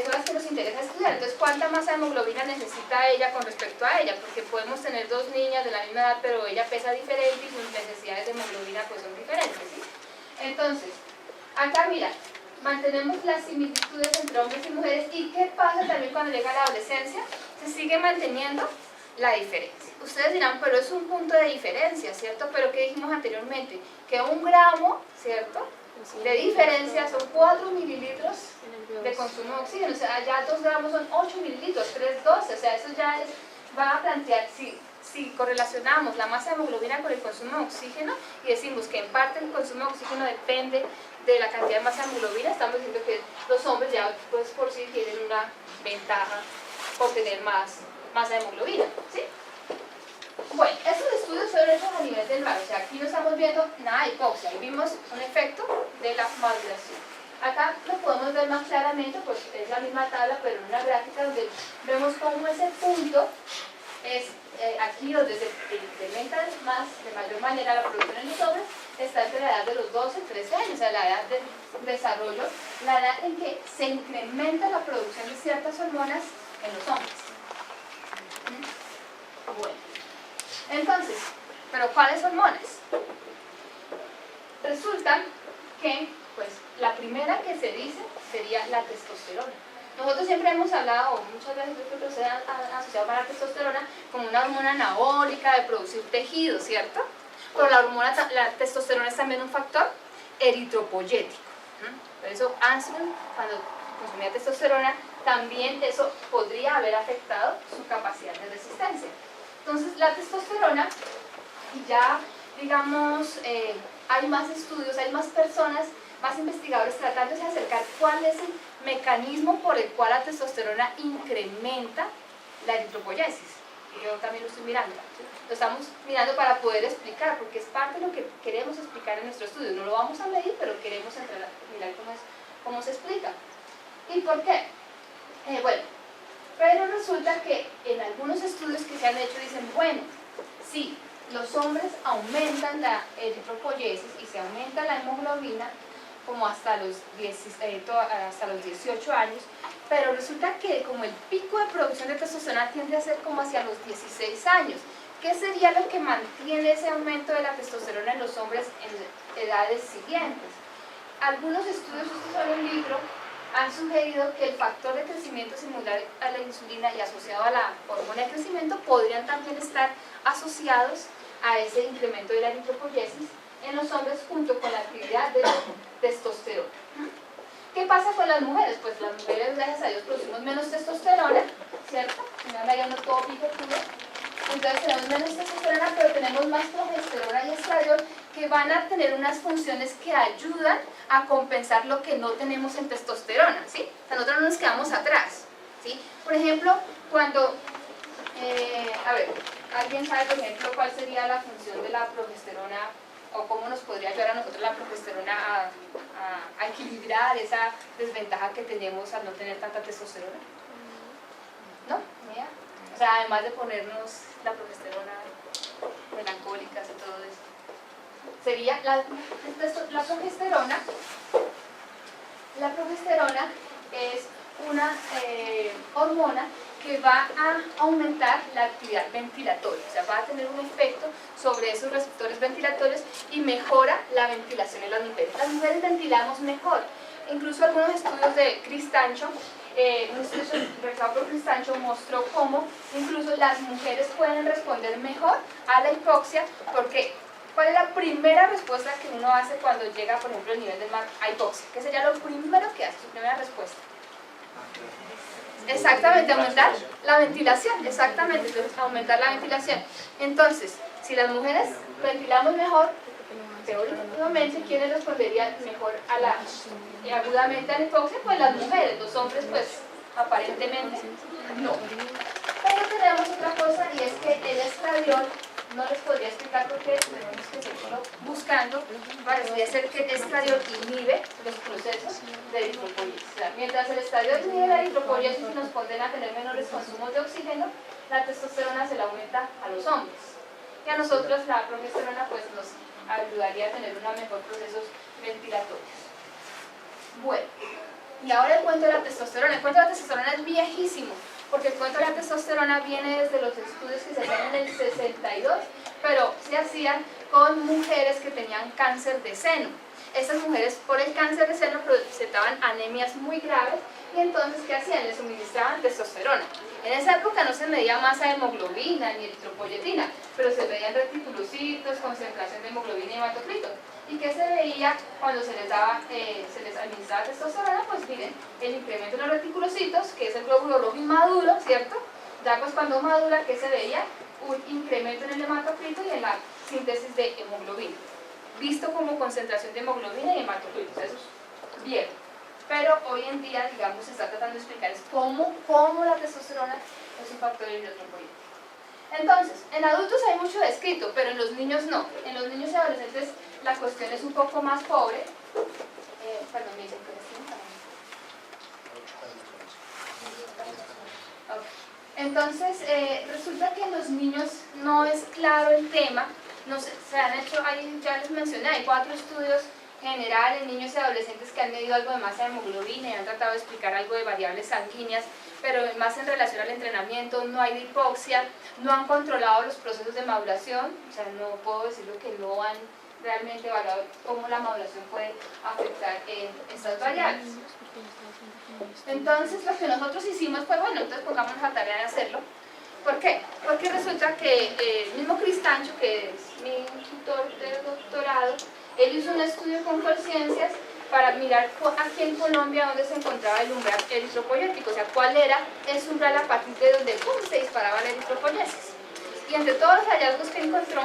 son las que nos interesa estudiar. Entonces, ¿cuánta masa de hemoglobina necesita ella con respecto a ella? Porque podemos tener dos niñas de la misma edad, pero ella pesa diferente y sus necesidades de hemoglobina pues son diferentes, ¿sí? Entonces, acá mira, mantenemos las similitudes entre hombres y mujeres. ¿Y qué pasa también cuando llega la adolescencia? Se sigue manteniendo la diferencia. Ustedes dirán, pero es un punto de diferencia, ¿cierto? Pero ¿qué dijimos anteriormente? Que 1 gramo, ¿cierto?, de diferencia son 4 mililitros de consumo de oxígeno. O sea, ya 2 gramos son 8 mililitros, 3, 12. O sea, eso ya va a plantear, si correlacionamos la masa de hemoglobina con el consumo de oxígeno y decimos que en parte el consumo de oxígeno depende de la cantidad de masa de hemoglobina, estamos diciendo que los hombres ya pues por sí tienen una ventaja por tener más masa de hemoglobina, ¿sí? Bueno, estos estudios fueron hechos a nivel del mar, o sea, aquí no estamos viendo nada de hipoxia, ahí vimos un efecto de la maduración. Acá lo podemos ver más claramente, pues es la misma tabla, pero en una gráfica donde vemos cómo ese punto es aquí donde se incrementa de mayor manera la producción en los hombres, está entre la edad de los 12 y 13 años, o sea, la edad del desarrollo, la edad en que se incrementa la producción de ciertas hormonas en los hombres. Bueno, entonces, ¿pero cuáles hormonas? Resulta que, pues, la primera que se dice sería la testosterona. Nosotros siempre hemos hablado, o muchas veces yo creo que se ha asociado a la testosterona como una hormona anabólica de producir tejido, ¿cierto? Pero la testosterona es también un factor eritropoyético. Por eso Armstrong, cuando consumía testosterona, también eso podría haber afectado su capacidad de resistencia. Entonces la testosterona, y ya digamos, hay más estudios, hay más personas, más investigadores tratándose de acercar cuál es el mecanismo por el cual la testosterona incrementa la eritropoyesis. Y yo también lo estoy mirando, ¿sí? Lo estamos mirando para poder explicar, porque es parte de lo que queremos explicar en nuestro estudio. No lo vamos a medir, pero queremos mirar cómo se explica. ¿Y por qué? Bueno, pero resulta que en algunos estudios que se han hecho dicen, bueno, sí, los hombres aumentan la eritropoyesis y se aumenta la hemoglobina como hasta los 18 años, pero resulta que como el pico de producción de testosterona tiende a ser como hacia los 16 años. ¿Qué sería lo que mantiene ese aumento de la testosterona en los hombres en edades siguientes? Algunos estudios, esto es un libro, han sugerido que el factor de crecimiento similar a la insulina y asociado a la hormona de crecimiento podrían también estar asociados a ese incremento de la eritropoyesis en los hombres junto con la actividad de la testosterona. ¿Qué pasa con las mujeres? Pues las mujeres, gracias a Dios, producimos menos testosterona, ¿cierto? Ya no todo picotudo. Entonces tenemos menos testosterona, pero tenemos más progesterona y estradiol, que van a tener unas funciones que ayudan a compensar lo que no tenemos en testosterona, ¿sí? O sea, nosotros no nos quedamos atrás, ¿sí? Por ejemplo, cuando, a ver, ¿alguien sabe, por ejemplo, cuál sería la función de la progesterona o cómo nos podría ayudar a nosotros la progesterona a equilibrar esa desventaja que tenemos al no tener tanta testosterona? ¿No? ¿Mira? O sea, además de ponernos la progesterona melancólicas y todo eso. Sería la progesterona. La progesterona es una hormona que va a aumentar la actividad ventilatoria, o sea, va a tener un efecto sobre esos receptores ventilatorios y mejora la ventilación en las mujeres. Las mujeres ventilamos mejor. Incluso algunos estudios de Chris Tancho, un estudio realizado por Chris Tancho mostró cómo incluso las mujeres pueden responder mejor a la hipoxia, porque ¿cuál es la primera respuesta que uno hace cuando llega, por ejemplo, el nivel del mar a hipoxia? ¿Qué sería lo primero que hace, su primera respuesta? Exactamente, aumentar la ventilación, exactamente, entonces aumentar la ventilación. Entonces, si las mujeres ventilamos mejor, teóricamente, ¿quiénes responderían mejor a la agudamente a la hipoxia? Pues las mujeres, los hombres pues aparentemente no. Pero tenemos otra cosa, y es que el estradiol, no les podría explicar porque tenemos que seguirlo buscando, parecería ser que el estradiol inhibe los procesos de eritropoyesis. O sea, mientras el estradiol inhibe la eritropoyesis y nos condena a tener menores consumos de oxígeno, la testosterona se la aumenta a los hombres. Y a nosotros la progesterona pues nos ayudaría a tener unos mejores procesos ventilatorios. Bueno, y ahora el cuento de la testosterona. El cuento de la testosterona es viejísimo, porque el cuento de la testosterona viene desde los estudios que se hacían en el 62, pero se hacían con mujeres que tenían cáncer de seno. Estas mujeres por el cáncer de seno presentaban anemias muy graves, y entonces ¿qué hacían? Les suministraban testosterona. En esa época no se medía masa de hemoglobina ni eritropoyetina, pero se medían reticulocitos, concentración de hemoglobina y hematocrito. ¿Y qué se veía cuando se les administraba testosterona? Pues miren, el incremento en los reticulocitos, que es el glóbulo rojo inmaduro, ¿cierto? Ya pues cuando madura, ¿qué se veía? Un incremento en el hematocrito y en la síntesis de hemoglobina, visto como concentración de hemoglobina y hematocrito. Eso es viejo. Pero hoy en día, digamos, se está tratando de explicar cómo la testosterona es un factor eritropoyético. Entonces, en adultos hay mucho descrito, pero en los niños no. En los niños y adolescentes la cuestión es un poco más pobre. Perdón, me dicen que Entonces, resulta que en los niños no es claro el tema. No sé, se han hecho, ya les mencioné, hay 4 estudios general en niños y adolescentes que han medido algo de masa de hemoglobina y han tratado de explicar algo de variables sanguíneas, pero más en relación al entrenamiento. No hay de hipoxia, no han controlado los procesos de maduración, o sea, no puedo decirlo que no han realmente evaluado cómo la maduración puede afectar en estas variables. Entonces, lo que nosotros hicimos fue, bueno, entonces pongámonos la tarea de hacerlo. ¿Por qué? Porque resulta que el mismo Chris Tancho, que es mi tutor de doctorado, él hizo un estudio con Colciencias para mirar aquí en Colombia dónde se encontraba el umbral eritropoyético, o sea, cuál era ese umbral a partir de donde se disparaba la eritropoyesis. Y entre todos los hallazgos que encontró,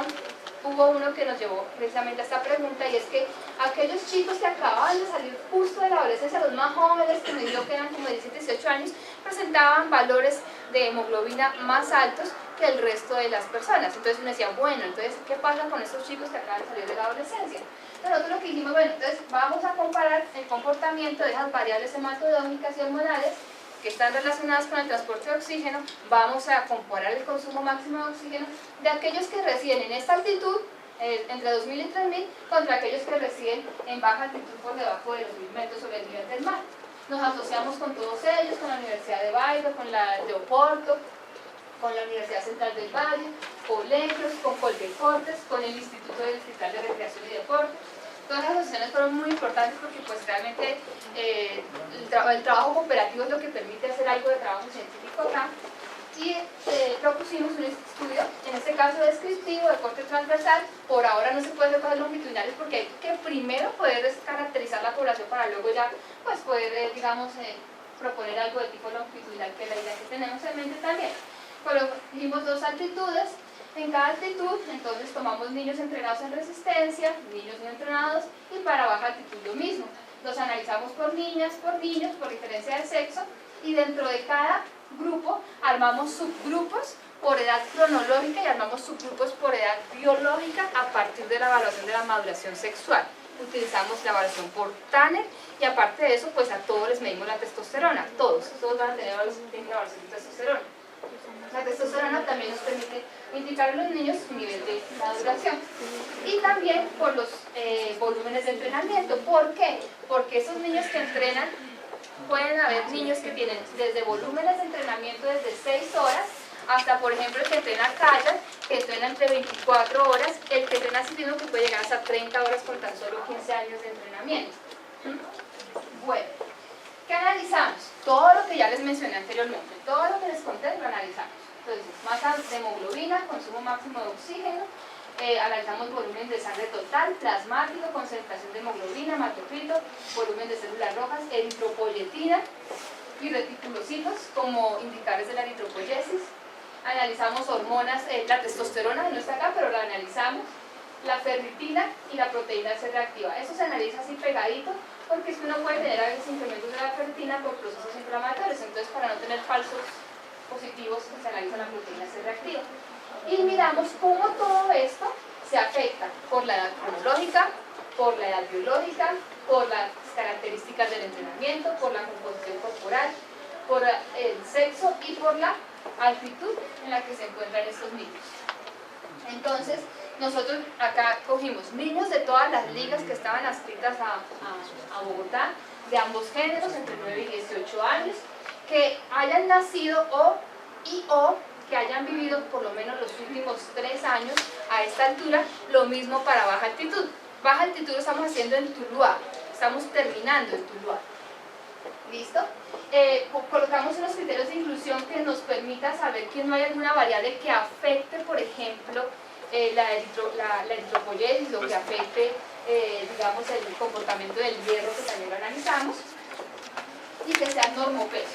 hubo uno que nos llevó precisamente a esta pregunta, y es que aquellos chicos que acababan de salir justo de la adolescencia, los más jóvenes, que me dijo que eran como de 17, 18 años, presentaban valores de hemoglobina más altos que el resto de las personas. Entonces uno decía, bueno, entonces, ¿qué pasa con estos chicos que acaban de salir de la adolescencia? Nosotros lo que dijimos, bueno, entonces vamos a comparar el comportamiento de esas variables hematodómicas y hormonales que están relacionadas con el transporte de oxígeno. Vamos a comparar el consumo máximo de oxígeno de aquellos que residen en esta altitud, entre 2000 y 3000, contra aquellos que residen en baja altitud por debajo de los 1000 metros sobre el nivel del mar. Nos asociamos con todos ellos, con la Universidad de Bairro, con la de Oporto, con la Universidad Central del Valle, Colegios, con Coldeportes, con el Instituto Distrital de Recreación y Deporte. Todas las asociaciones fueron muy importantes porque pues realmente el trabajo cooperativo es lo que permite hacer algo de trabajo científico acá. Y propusimos un estudio, en este caso descriptivo, de corte transversal. Por ahora no se puede hacer cosas longitudinales porque hay que primero poder descaracterizar la población para luego ya pues poder, digamos, proponer algo de tipo longitudinal, que es la idea que tenemos en mente también. Cogimos 2 altitudes. En cada altitud, entonces tomamos niños entrenados en resistencia, niños no entrenados, y para baja altitud lo mismo. Los analizamos por niñas, por niños, por diferencia de sexo, y dentro de cada grupo armamos subgrupos por edad cronológica y armamos subgrupos por edad biológica a partir de la evaluación de la maduración sexual. Utilizamos la evaluación por Tanner, y aparte de eso, pues a todos les medimos la testosterona. Todos van a tener la evaluación de testosterona. La testosterona también nos permite indicar en los niños su nivel de maduración. Y también por los volúmenes de entrenamiento. ¿Por qué? Porque esos niños que entrenan pueden haber niños que tienen desde volúmenes de entrenamiento desde 6 horas hasta, por ejemplo, el que entrena kayak, que entrena entre 24 horas, el que entrena ciclismo que puede llegar hasta 30 horas con tan solo 15 años de entrenamiento. Bueno, ¿qué analizamos? Todo lo que ya les mencioné anteriormente, todo lo que les conté lo analizamos. Entonces, masa de hemoglobina, consumo máximo de oxígeno, analizamos volumen de sangre total, plasmático, concentración de hemoglobina, hematocrito, volumen de células rojas, eritropoyetina y reticulocitos como indicadores de la eritropoyesis. Analizamos hormonas, la testosterona no está acá, pero la analizamos, la ferritina y la proteína C reactiva. Eso se analiza así pegadito, porque es que uno puede tener a veces incrementos de la ferritina por procesos inflamatorios, entonces para no tener falsos positivos se analiza la proteína C reactiva. Y miramos cómo todo esto se afecta por la edad cronológica, por la edad biológica, por las características del entrenamiento, por la composición corporal, por el sexo y por la altitud en la que se encuentran estos niños. Entonces, nosotros acá cogimos niños de todas las ligas que estaban adscritas a Bogotá, de ambos géneros, entre 9 y 18 años, que hayan nacido o que hayan vivido por lo menos los últimos 3 años a esta altura, lo mismo para baja altitud. Baja altitud lo estamos haciendo en Tuluá, estamos terminando en Tuluá. ¿Listo? Colocamos unos criterios de inclusión que nos permita saber que no hay alguna variable que afecte, por ejemplo, la eritropoyesis o que afecte, digamos, el comportamiento del hierro, que también lo analizamos, y que sean normopesos.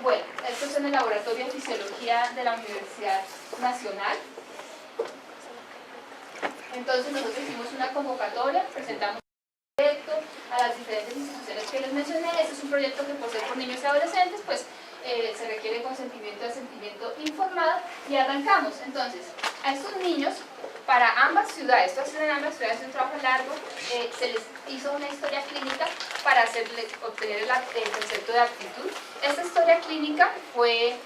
Bueno, esto es en el Laboratorio de Fisiología de la Universidad Nacional. Entonces nosotros hicimos una convocatoria, presentamos un proyecto a las diferentes instituciones que les mencioné. Este es un proyecto que, por ser por niños y adolescentes, pues se requiere consentimiento de asentimiento informado, y arrancamos. Entonces, a estos niños, para ambas ciudades, esto es en ambas ciudades, un trabajo largo, se les hizo una historia clínica para obtener el concepto de aptitud. Esta historia clínica fue,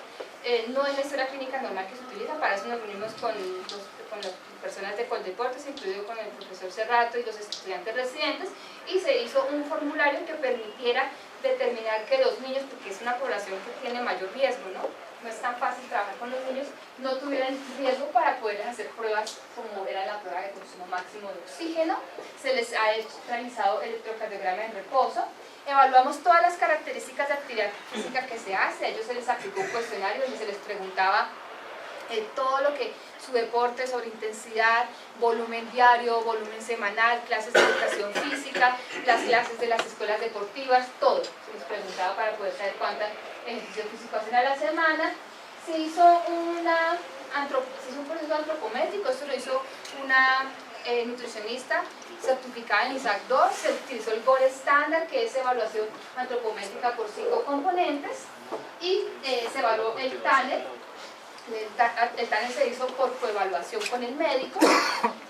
no es la historia clínica normal que se utiliza, para eso nos reunimos con las personas de Coldeportes, incluido con el profesor Cerrato y los estudiantes residentes, y se hizo un formulario que permitiera determinar que los niños, porque es una población que tiene mayor riesgo, no es tan fácil trabajar con los niños, no tuvieran riesgo para poder hacer pruebas como era la prueba de consumo máximo de oxígeno. Se les ha realizado electrocardiograma en reposo. Evaluamos todas las características de actividad física que se hace. A ellos se les aplicó un cuestionario donde se les preguntaba todo lo que su deporte, sobre intensidad, volumen diario, volumen semanal, clases de educación física, las clases de las escuelas deportivas, todo. Se les preguntaba para poder saber cuánto ejercicio físico hacen a la semana. Se hizo un proceso antropométrico, esto lo hizo una nutricionista certificada en ISAC 2, se utilizó el GOR estándar, que es evaluación antropométrica por 5 componentes, y se evaluó el TANE. El TANE se hizo por coevaluación con el médico,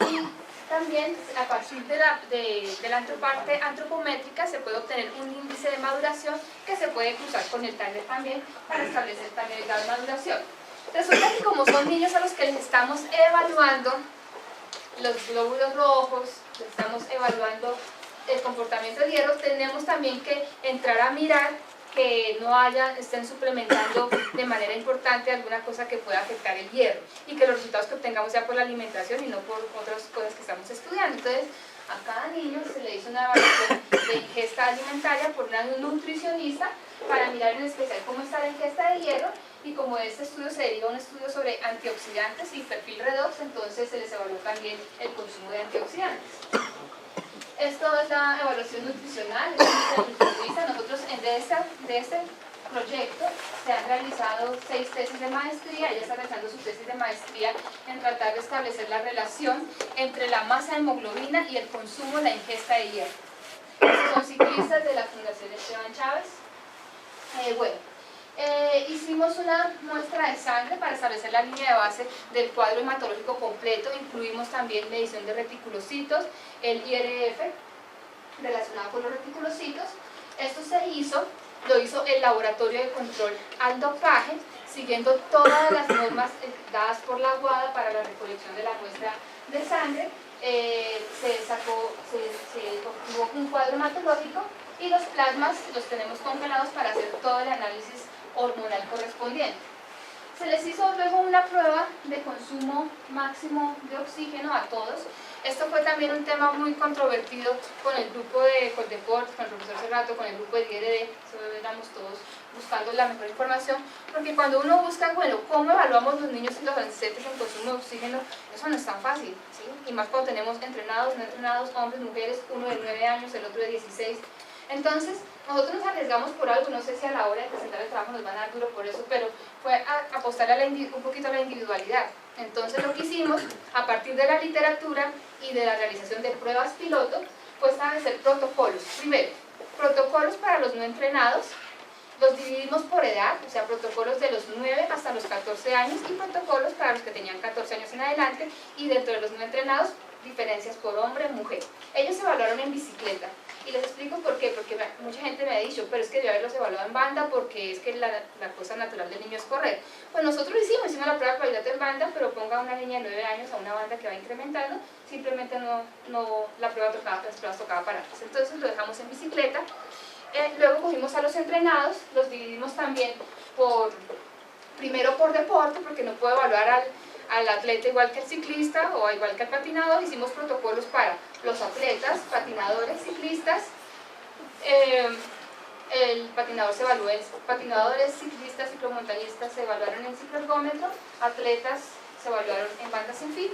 y también a partir de la parte antropométrica se puede obtener un índice de maduración que se puede cruzar con el TANE también para establecer también el grado de maduración. Resulta que como son niños a los que les estamos evaluando los glóbulos rojos, estamos evaluando el comportamiento del hierro, tenemos también que entrar a mirar que no estén suplementando de manera importante alguna cosa que pueda afectar el hierro, y que los resultados que obtengamos sea por la alimentación y no por otras cosas que estamos estudiando. Entonces, a cada niño se le hizo una evaluación de ingesta alimentaria por una nutricionista para mirar en especial cómo está la ingesta de hierro, y como de este estudio se deriva un estudio sobre antioxidantes y perfil redox, entonces se les evaluó también el consumo de antioxidantes. Esto es la evaluación nutricional, nosotros de este proyecto se han realizado 6 tesis de maestría. Ella está realizando su tesis de maestría en tratar de establecer la relación entre la masa de hemoglobina y el consumo, la ingesta de hierro. Estos son ciclistas de la Fundación Esteban Chávez. Hicimos una muestra de sangre para establecer la línea de base del cuadro hematológico completo. Incluimos también medición de reticulocitos, el IRF relacionado con los reticulocitos. Esto lo hizo el Laboratorio de Control al Dopaje, siguiendo todas las normas dadas por la WADA para la recolección de la muestra de sangre. Se obtuvo un cuadro hematológico y los plasmas los tenemos congelados para hacer todo el análisis hormonal correspondiente. Se les hizo luego una prueba de consumo máximo de oxígeno a todos. Esto fue también un tema muy controvertido con el grupo de Coldeport, con el profesor Cerrato, con el grupo de IRD, éramos todos buscando la mejor información, porque cuando uno busca, bueno, ¿cómo evaluamos los niños y los adolescentes en consumo de oxígeno? Eso no es tan fácil, ¿sí? Y más cuando tenemos entrenados, no entrenados, hombres, mujeres, uno de 9 años, el otro de 16. Entonces, nosotros nos arriesgamos por algo, no sé si a la hora de presentar el trabajo nos van a dar duro por eso, pero fue a apostar a un poquito a la individualidad. Entonces lo que hicimos, a partir de la literatura y de la realización de pruebas piloto, fue establecer protocolos. Primero, protocolos para los no entrenados, los dividimos por edad, o sea, protocolos de los 9 hasta los 14 años y protocolos para los que tenían 14 años en adelante, y dentro de los no entrenados, diferencias por hombre y mujer. Ellos se evaluaron en bicicleta, y les explico por qué, porque mucha gente me ha dicho, pero es que debe haberlos evaluado en banda porque es que la cosa natural del niño es correr. Pues nosotros hicimos la prueba de probabilidad en banda, pero ponga a una niña de 9 años a una banda que va incrementando, simplemente las pruebas tocaba pararlas. Entonces lo dejamos en bicicleta. Luego cogimos a los entrenados, los dividimos también primero por deporte, porque no puedo evaluar al atleta igual que el ciclista o igual que el patinador. Hicimos protocolos para los atletas, patinadores, ciclistas. El patinador se evaluó en patinadores, ciclistas, ciclomontañistas se evaluaron en cicloergómetro, atletas se evaluaron en banda sin fin,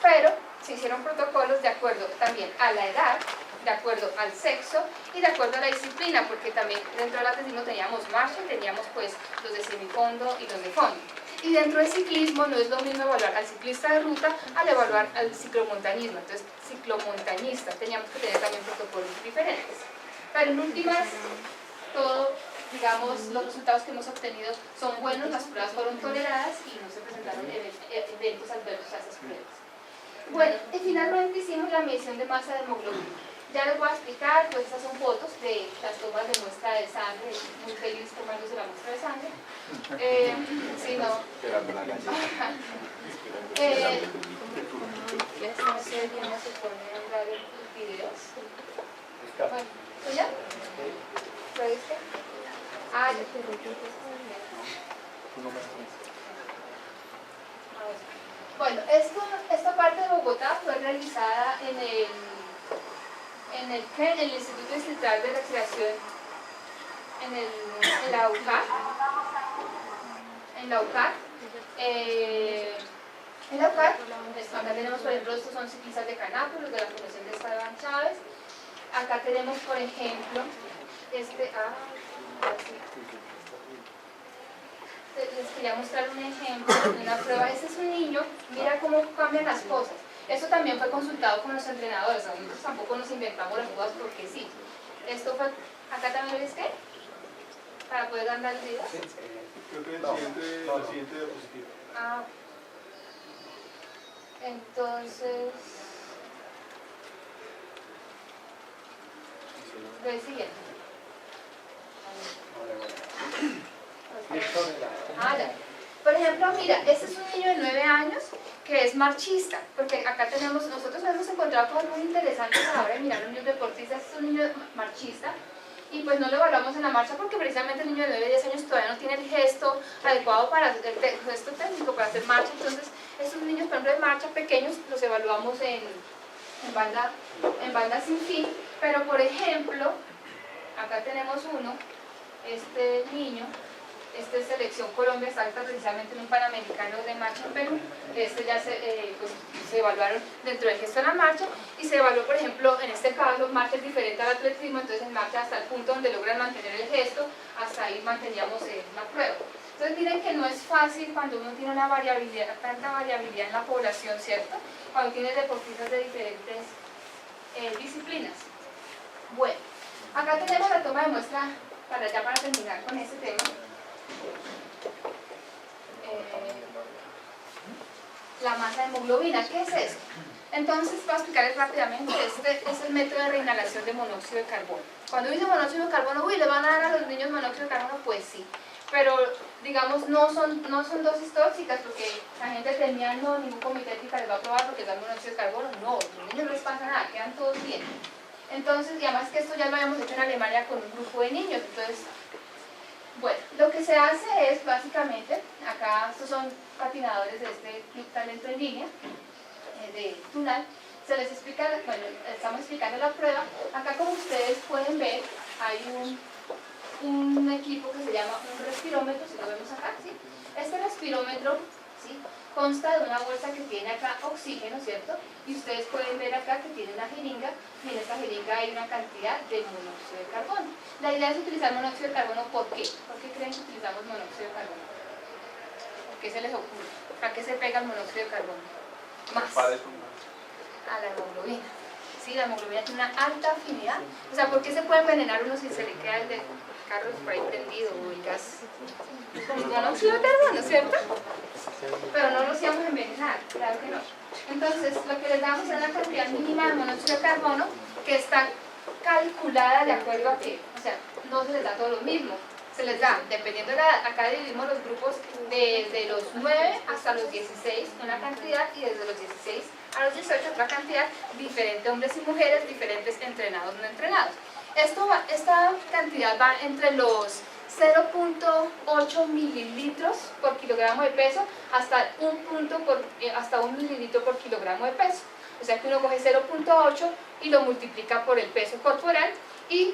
pero se hicieron protocolos de acuerdo también a la edad, de acuerdo al sexo y de acuerdo a la disciplina, porque también dentro del atletismo teníamos marcha y teníamos pues los de semifondo y los de fondo. Y dentro del ciclismo no es lo mismo evaluar al ciclista de ruta al evaluar al ciclomontañismo. Entonces, ciclomontañista, teníamos que tener también protocolos diferentes. Pero en últimas, digamos, los resultados que hemos obtenido son buenos, las pruebas fueron toleradas y no se presentaron eventos adversos a esas pruebas. Bueno, y finalmente hicimos la medición de masa de hemoglobina. Ya les voy a explicar, pues estas son fotos de las tomas de muestra de sangre, muy feliz tomándose la muestra de sangre. Sí, no. No sé cómo se pone a hablar los videos. Bueno, ¿tú ya? ¿Lo viste? Ah, ya. Bueno, esta parte de Bogotá fue realizada en el Instituto Distrital de Recreación, en la UCAR. En la UCAR, acá tenemos, por ejemplo, estos son ciclistas de Canápolis, de la Fundación de Esteban Chávez. Acá tenemos, por ejemplo, les quería mostrar un ejemplo de una prueba. Este es un niño, mira cómo cambian las cosas. Esto también fue consultado con los entrenadores, nosotros tampoco nos inventamos las cosas porque sí. Esto fue, acá también lo viste, para poder andar el video. Sí. Creo que el siguiente diapositiva. Ah, entonces, lo siguiente. Ya. Por ejemplo, mira, este es un niño de 9 años que es marchista, porque acá nosotros hemos encontrado cosas muy interesantes a la hora de mirar a un niño deportista. Este es un niño marchista y pues no lo evaluamos en la marcha porque precisamente el niño de 9 10 años todavía no tiene el gesto adecuado para el gesto técnico para hacer marcha. Entonces estos niños, por ejemplo, de marcha pequeños los evaluamos en banda sin fin, pero por ejemplo acá tenemos uno, este niño. Esta es Selección Colombia, está precisamente en un Panamericano de marcha en Perú. Ya se evaluaron dentro del gesto de la marcha y se evaluó, por ejemplo, en este caso, marcha es diferente al atletismo, entonces en marcha hasta el punto donde logran mantener el gesto, hasta ahí manteníamos la prueba. Entonces miren que no es fácil cuando uno tiene una variabilidad, tanta variabilidad en la población, ¿cierto? Cuando tienes deportistas de diferentes disciplinas. Bueno, acá tenemos la toma de muestra para terminar con este tema. La masa de hemoglobina, ¿qué es eso? Entonces, para explicarles rápidamente, este es el método de reinhalación de monóxido de carbono. Cuando dice monóxido de carbono, ¿le van a dar a los niños monóxido de carbono? Pues sí, pero digamos no son dosis tóxicas, porque la gente temía, ningún comité ética les va a probar porque dan monóxido de carbono. No, los niños no les pasa nada, quedan todos bien. Entonces, y además que esto ya lo habíamos hecho en Alemania con un grupo de niños. Entonces, bueno, lo que se hace es básicamente, acá estos son patinadores de este Club Talento en Línea, de Tunal, se les explica, bueno, estamos explicando la prueba. Acá, como ustedes pueden ver, hay un equipo que se llama un respirómetro, si lo vemos acá, ¿sí? Este respirómetro, ¿sí?, consta de una bolsa que tiene acá oxígeno, ¿cierto? Y ustedes pueden ver acá que tiene una jeringa, y en esta jeringa hay una cantidad de monóxido de carbono. La idea es utilizar monóxido de carbono, ¿por qué? ¿Por qué creen que utilizamos monóxido de carbono? ¿Por qué se les ocurre? ¿A qué se pega el monóxido de carbono? Más a la hemoglobina. Sí, la hemoglobina tiene una alta afinidad. O sea, ¿por qué se puede envenenar uno si se le queda el de carro por ahí prendido o el gas? Con monóxido de carbono, ¿cierto? Pero no los íbamos a envenenar, claro que no. Entonces, lo que les damos es una cantidad mínima de monóxido de carbono que está calculada de acuerdo a qué. O sea, no se les da todo lo mismo. Se les da, dependiendo de la edad, acá dividimos los grupos desde los 9 hasta los 16, una cantidad, y desde los 16 a los 18 otra cantidad, diferente hombres y mujeres, diferentes entrenados, no entrenados. Esta cantidad va entre los 0.8 mililitros por kilogramo de peso hasta hasta 1 mililitro por kilogramo de peso. O sea que uno coge 0.8 y lo multiplica por el peso corporal y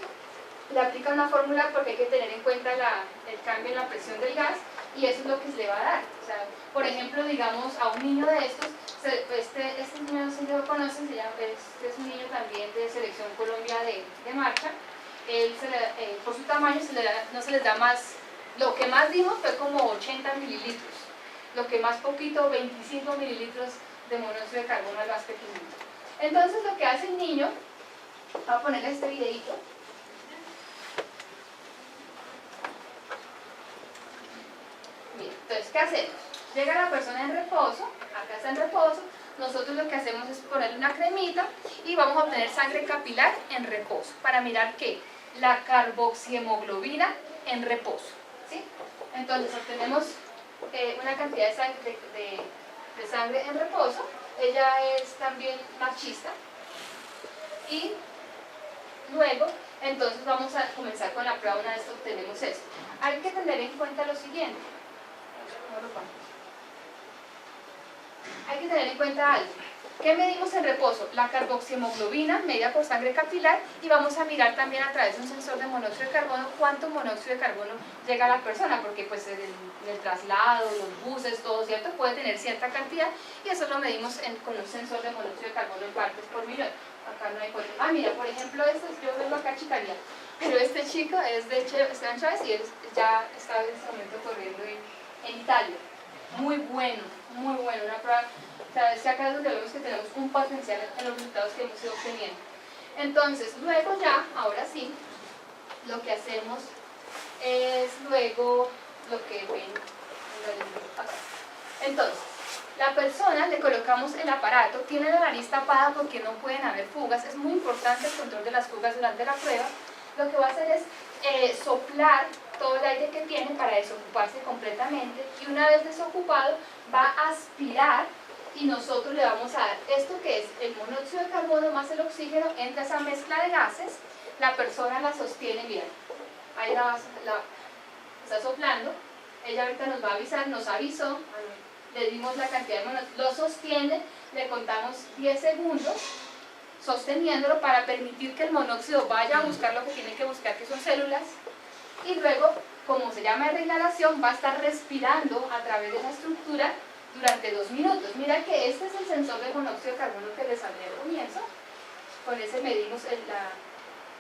le aplica una fórmula porque hay que tener en cuenta el cambio en la presión del gas, y eso es lo que se le va a dar. O sea, por ejemplo, digamos, a un niño de estos, este niño no sé si lo conocen, es un niño también de Selección Colombia de marcha. Él por su tamaño no se les da más, lo que más dimos fue como 80 mililitros, lo que más poquito, 25 mililitros de monóxido de carbono al más pequeñito. Entonces lo que hace el niño, voy a ponerle este videito. Bien, entonces, ¿qué hacemos? Llega la persona en reposo, acá está en reposo, nosotros lo que hacemos es ponerle una cremita y vamos a obtener sangre capilar en reposo para mirar qué, la carboxihemoglobina en reposo, ¿sí? Entonces obtenemos una cantidad de sangre en reposo. Ella es también marchista y luego entonces vamos a comenzar con la prueba. Una vez que obtenemos esto, hay que tener en cuenta lo siguiente. Hay que tener en cuenta algo. ¿Qué medimos en reposo? La carboxihemoglobina medida por sangre capilar, y vamos a mirar también a través de un sensor de monóxido de carbono cuánto monóxido de carbono llega a la persona, porque pues en el traslado, los buses, todo, ¿cierto?, puede tener cierta cantidad, y eso lo medimos con un sensor de monóxido de carbono en partes por millón. Acá no hay por... mira, por ejemplo, yo vengo acá a Chicaría, pero este chico es de Esteban Chávez y él ya está en este momento corriendo en Italia. Muy bueno, una prueba. O sea, es que acá es donde vemos que tenemos un potencial en los resultados que hemos ido obteniendo. Entonces, luego ya, ahora sí, lo que hacemos es luego lo que ven acá. Entonces, la persona, le colocamos el aparato, tiene la nariz tapada porque no pueden haber fugas. Es muy importante el control de las fugas durante la prueba. Lo que va a hacer es soplar todo el aire que tiene para desocuparse completamente, y una vez desocupado va a aspirar, y nosotros le vamos a dar esto que es el monóxido de carbono más el oxígeno. Entre esa mezcla de gases, la persona la sostiene bien. Ahí la está soplando. Ella ahorita nos va a avisar, nos avisó, le dimos la cantidad de monóxido, lo sostiene, le contamos 10 segundos sosteniéndolo para permitir que el monóxido vaya a buscar lo que tiene que buscar, que son células, y luego, como se llama reinhalación, va a estar respirando a través de esa estructura durante 2 minutos. Mira que este es el sensor de monóxido de carbono que les hablé al comienzo. Con ese medimos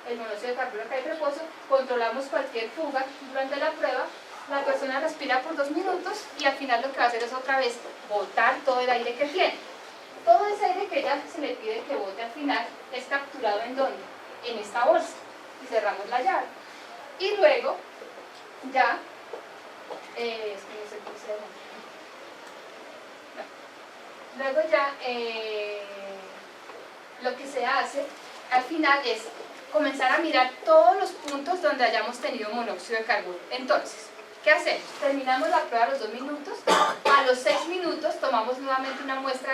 el monóxido de carbono que hay en reposo, controlamos cualquier fuga durante la prueba. La persona respira por 2 minutos y al final lo que va a hacer es otra vez botar todo el aire que tiene. Todo ese aire que ella se le pide que bote al final es capturado ¿en dónde? En esta bolsa, y cerramos la llave. Y luego ya luego ya lo que se hace al final es comenzar a mirar todos los puntos donde hayamos tenido monóxido de carbono. Entonces, ¿qué hacemos? Terminamos la prueba a los 2 minutos. A los 6 minutos tomamos nuevamente una muestra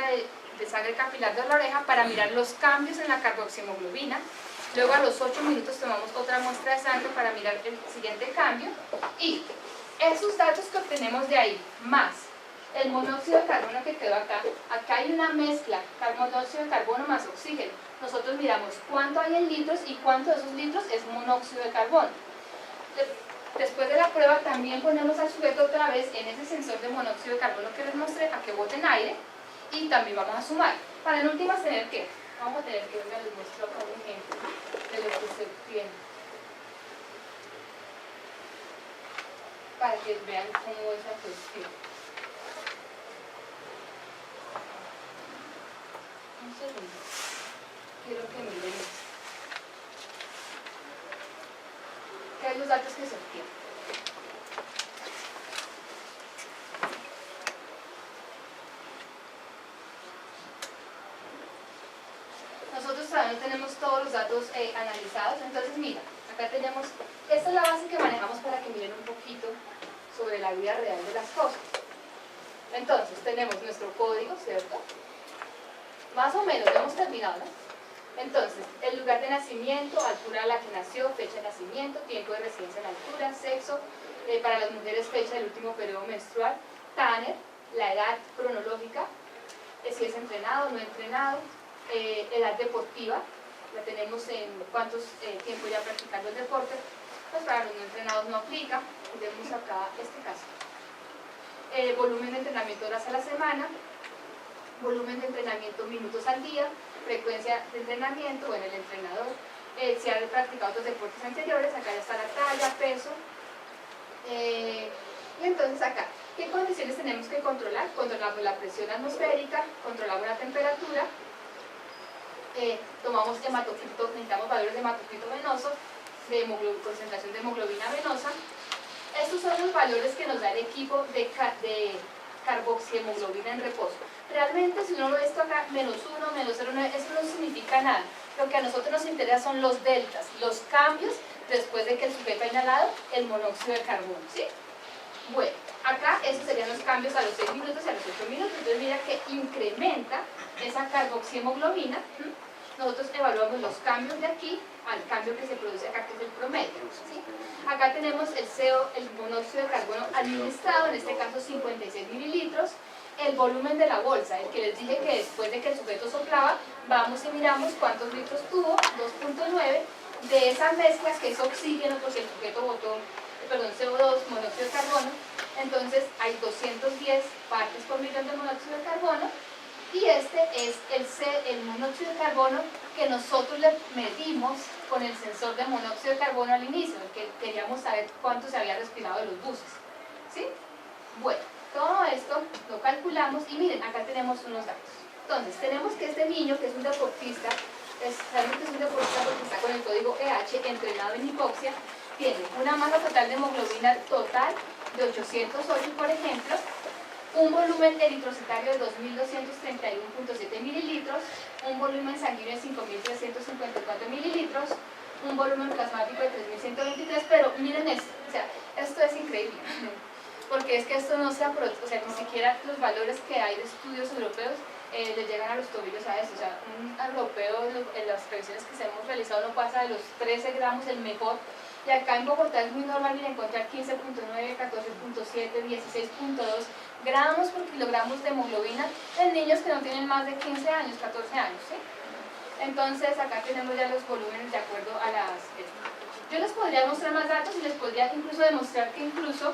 de sangre capilar de la oreja para mirar los cambios en la carboxihemoglobina. luego a los 8 minutos tomamos otra muestra de sangre para mirar el siguiente cambio, y esos datos que obtenemos de ahí, más el monóxido de carbono que quedó acá hay una mezcla, monóxido de carbono más oxígeno. Nosotros miramos cuánto hay en litros y cuánto de esos litros es monóxido de carbono. Después de la prueba también ponemos al sujeto otra vez en ese sensor de monóxido de carbono que les mostré a que boten aire, y también vamos a sumar. Para en últimas tener que, vamos a tener que, venga, les muestro acá un ejemplo de lo que se obtiene, para que vean cómo es la cuestión. Un segundo, quiero que miren esto. ¿Qué hay los datos que se obtienen? Nosotros todavía no tenemos todos los datos analizados, entonces mira, acá tenemos, esta es la base que manejamos para que miren un poquito sobre la vida real de las cosas. Entonces tenemos nuestro código, ¿cierto? Más o menos, ya hemos terminado, ¿no? Entonces, el lugar de nacimiento, altura a la que nació, fecha de nacimiento, tiempo de residencia en altura, sexo, para las mujeres fecha del último periodo menstrual, Tanner, la edad cronológica, si es entrenado o no entrenado, edad deportiva, la tenemos en cuántos tiempo ya practicando el deporte, pues para los no entrenados no aplica, vemos acá este caso. Volumen de entrenamiento horas a la semana, volumen de entrenamiento minutos al día, frecuencia de entrenamiento, bueno, el entrenador, si ha practicado otros deportes anteriores, acá ya está la talla, peso, y entonces acá, ¿qué condiciones tenemos que controlar? Controlamos la presión atmosférica, controlamos la temperatura, tomamos hematocrit, necesitamos valores de hematocrito venoso, de concentración de hemoglobina venosa. Estos son los valores que nos da el equipo de carboxihemoglobina en reposo. Realmente, si uno lo ve esto acá, -1, -0,9, eso no significa nada. Lo que a nosotros nos interesa son los deltas, los cambios después de que el sujeto ha inhalado el monóxido de carbono, ¿sí? Bueno, acá esos serían los cambios a los 6 minutos y a los 8 minutos. Entonces mira que incrementa esa carboxihemoglobina. Nosotros evaluamos los cambios de aquí al cambio que se produce acá, que es el promedio, ¿sí? Acá tenemos el CO, el monóxido de carbono administrado, en este caso 56 mililitros, el volumen de la bolsa, el que les dije que después de que el sujeto soplaba, vamos y miramos cuántos litros tuvo, 2.9, de esas mezclas que es oxígeno, porque el sujeto botó, perdón, CO2, monóxido de carbono, entonces hay 210 partes por millón de monóxido de carbono, y este es el monóxido de carbono que nosotros le medimos con el sensor de monóxido de carbono al inicio, que queríamos saber cuánto se había respirado de los buses, ¿sí? Bueno, todo esto lo calculamos y miren, acá tenemos unos datos. Entonces, tenemos que este niño, que es un deportista, sabemos que es un deportista porque está con el código EH, entrenado en hipoxia, tiene una masa total de hemoglobina total de 808, por ejemplo, un volumen eritrocitario de 2.231.7 mililitros, un volumen sanguíneo de 5.354 mililitros, un volumen plasmático de 3.123, pero miren esto, o sea, esto es increíble, porque es que esto no se aprovecha, o sea, ni siquiera los valores que hay de estudios europeos le llegan a los tobillos a esto, o sea, un europeo en las previsiones que se hemos realizado no pasa de los 13 gramos, el mejor, y acá en Bogotá es muy normal encontrar 15.9, 14.7, 16.2 gramos por kilogramos de hemoglobina en niños que no tienen más de 15 años, 14 años, ¿sí? Entonces acá tenemos ya los volúmenes de acuerdo a las... Yo les podría mostrar más datos y les podría incluso demostrar que incluso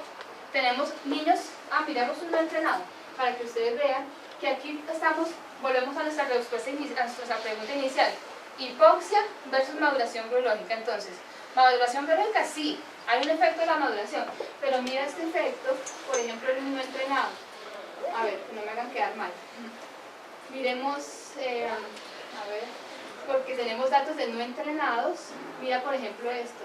tenemos niños, miramos un no entrenado, para que ustedes vean que aquí estamos, volvemos a nuestra respuesta inicial, a nuestra pregunta inicial, hipoxia versus maduración biológica. Entonces, maduración biológica sí, hay un efecto de la maduración, pero mira este efecto, por ejemplo, el no entrenado. A ver, que no me hagan quedar mal. Miremos, a ver, porque tenemos datos de no entrenados. Mira, por ejemplo, esto.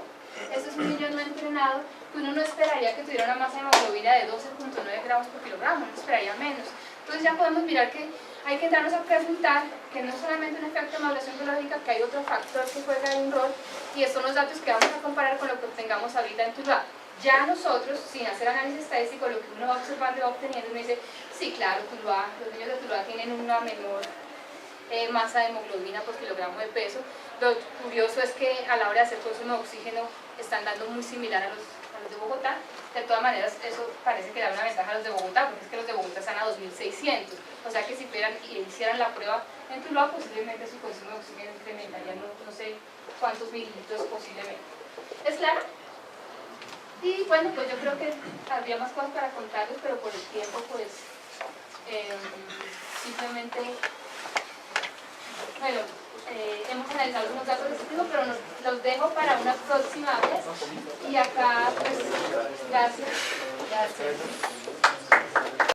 Este es un niño no entrenado, que uno no esperaría que tuviera una masa de hemoglobina de 12.9 gramos por kilogramo, uno esperaría menos. Entonces ya podemos mirar que hay que entrarnos a preguntar que no es solamente un efecto de maduración biológica, que hay otro factor que juega un rol, y estos son los datos que vamos a comparar con lo que obtengamos ahorita en Tuluá. Ya nosotros, sin hacer análisis estadístico, lo que uno va observando y va obteniendo, uno dice, sí, claro, Tuluá, los niños de Tuluá tienen una menor masa de hemoglobina por kilogramo de peso. Lo curioso es que a la hora de hacer consumo de oxígeno están dando muy similar a los de Bogotá. De todas maneras, eso parece que da una ventaja a los de Bogotá, porque es que los de Bogotá están a 2.600. O sea que si fueran y hicieran la prueba en Tuluá, posiblemente su consumo de oxígeno incrementaría no sé cuántos mililitros posiblemente. ¿Es claro? Y bueno, pues yo creo que habría más cosas para contarles, pero por el tiempo, pues simplemente, bueno, hemos analizado algunos datos de este tipo, pero los dejo para una próxima vez. Y acá, pues, gracias.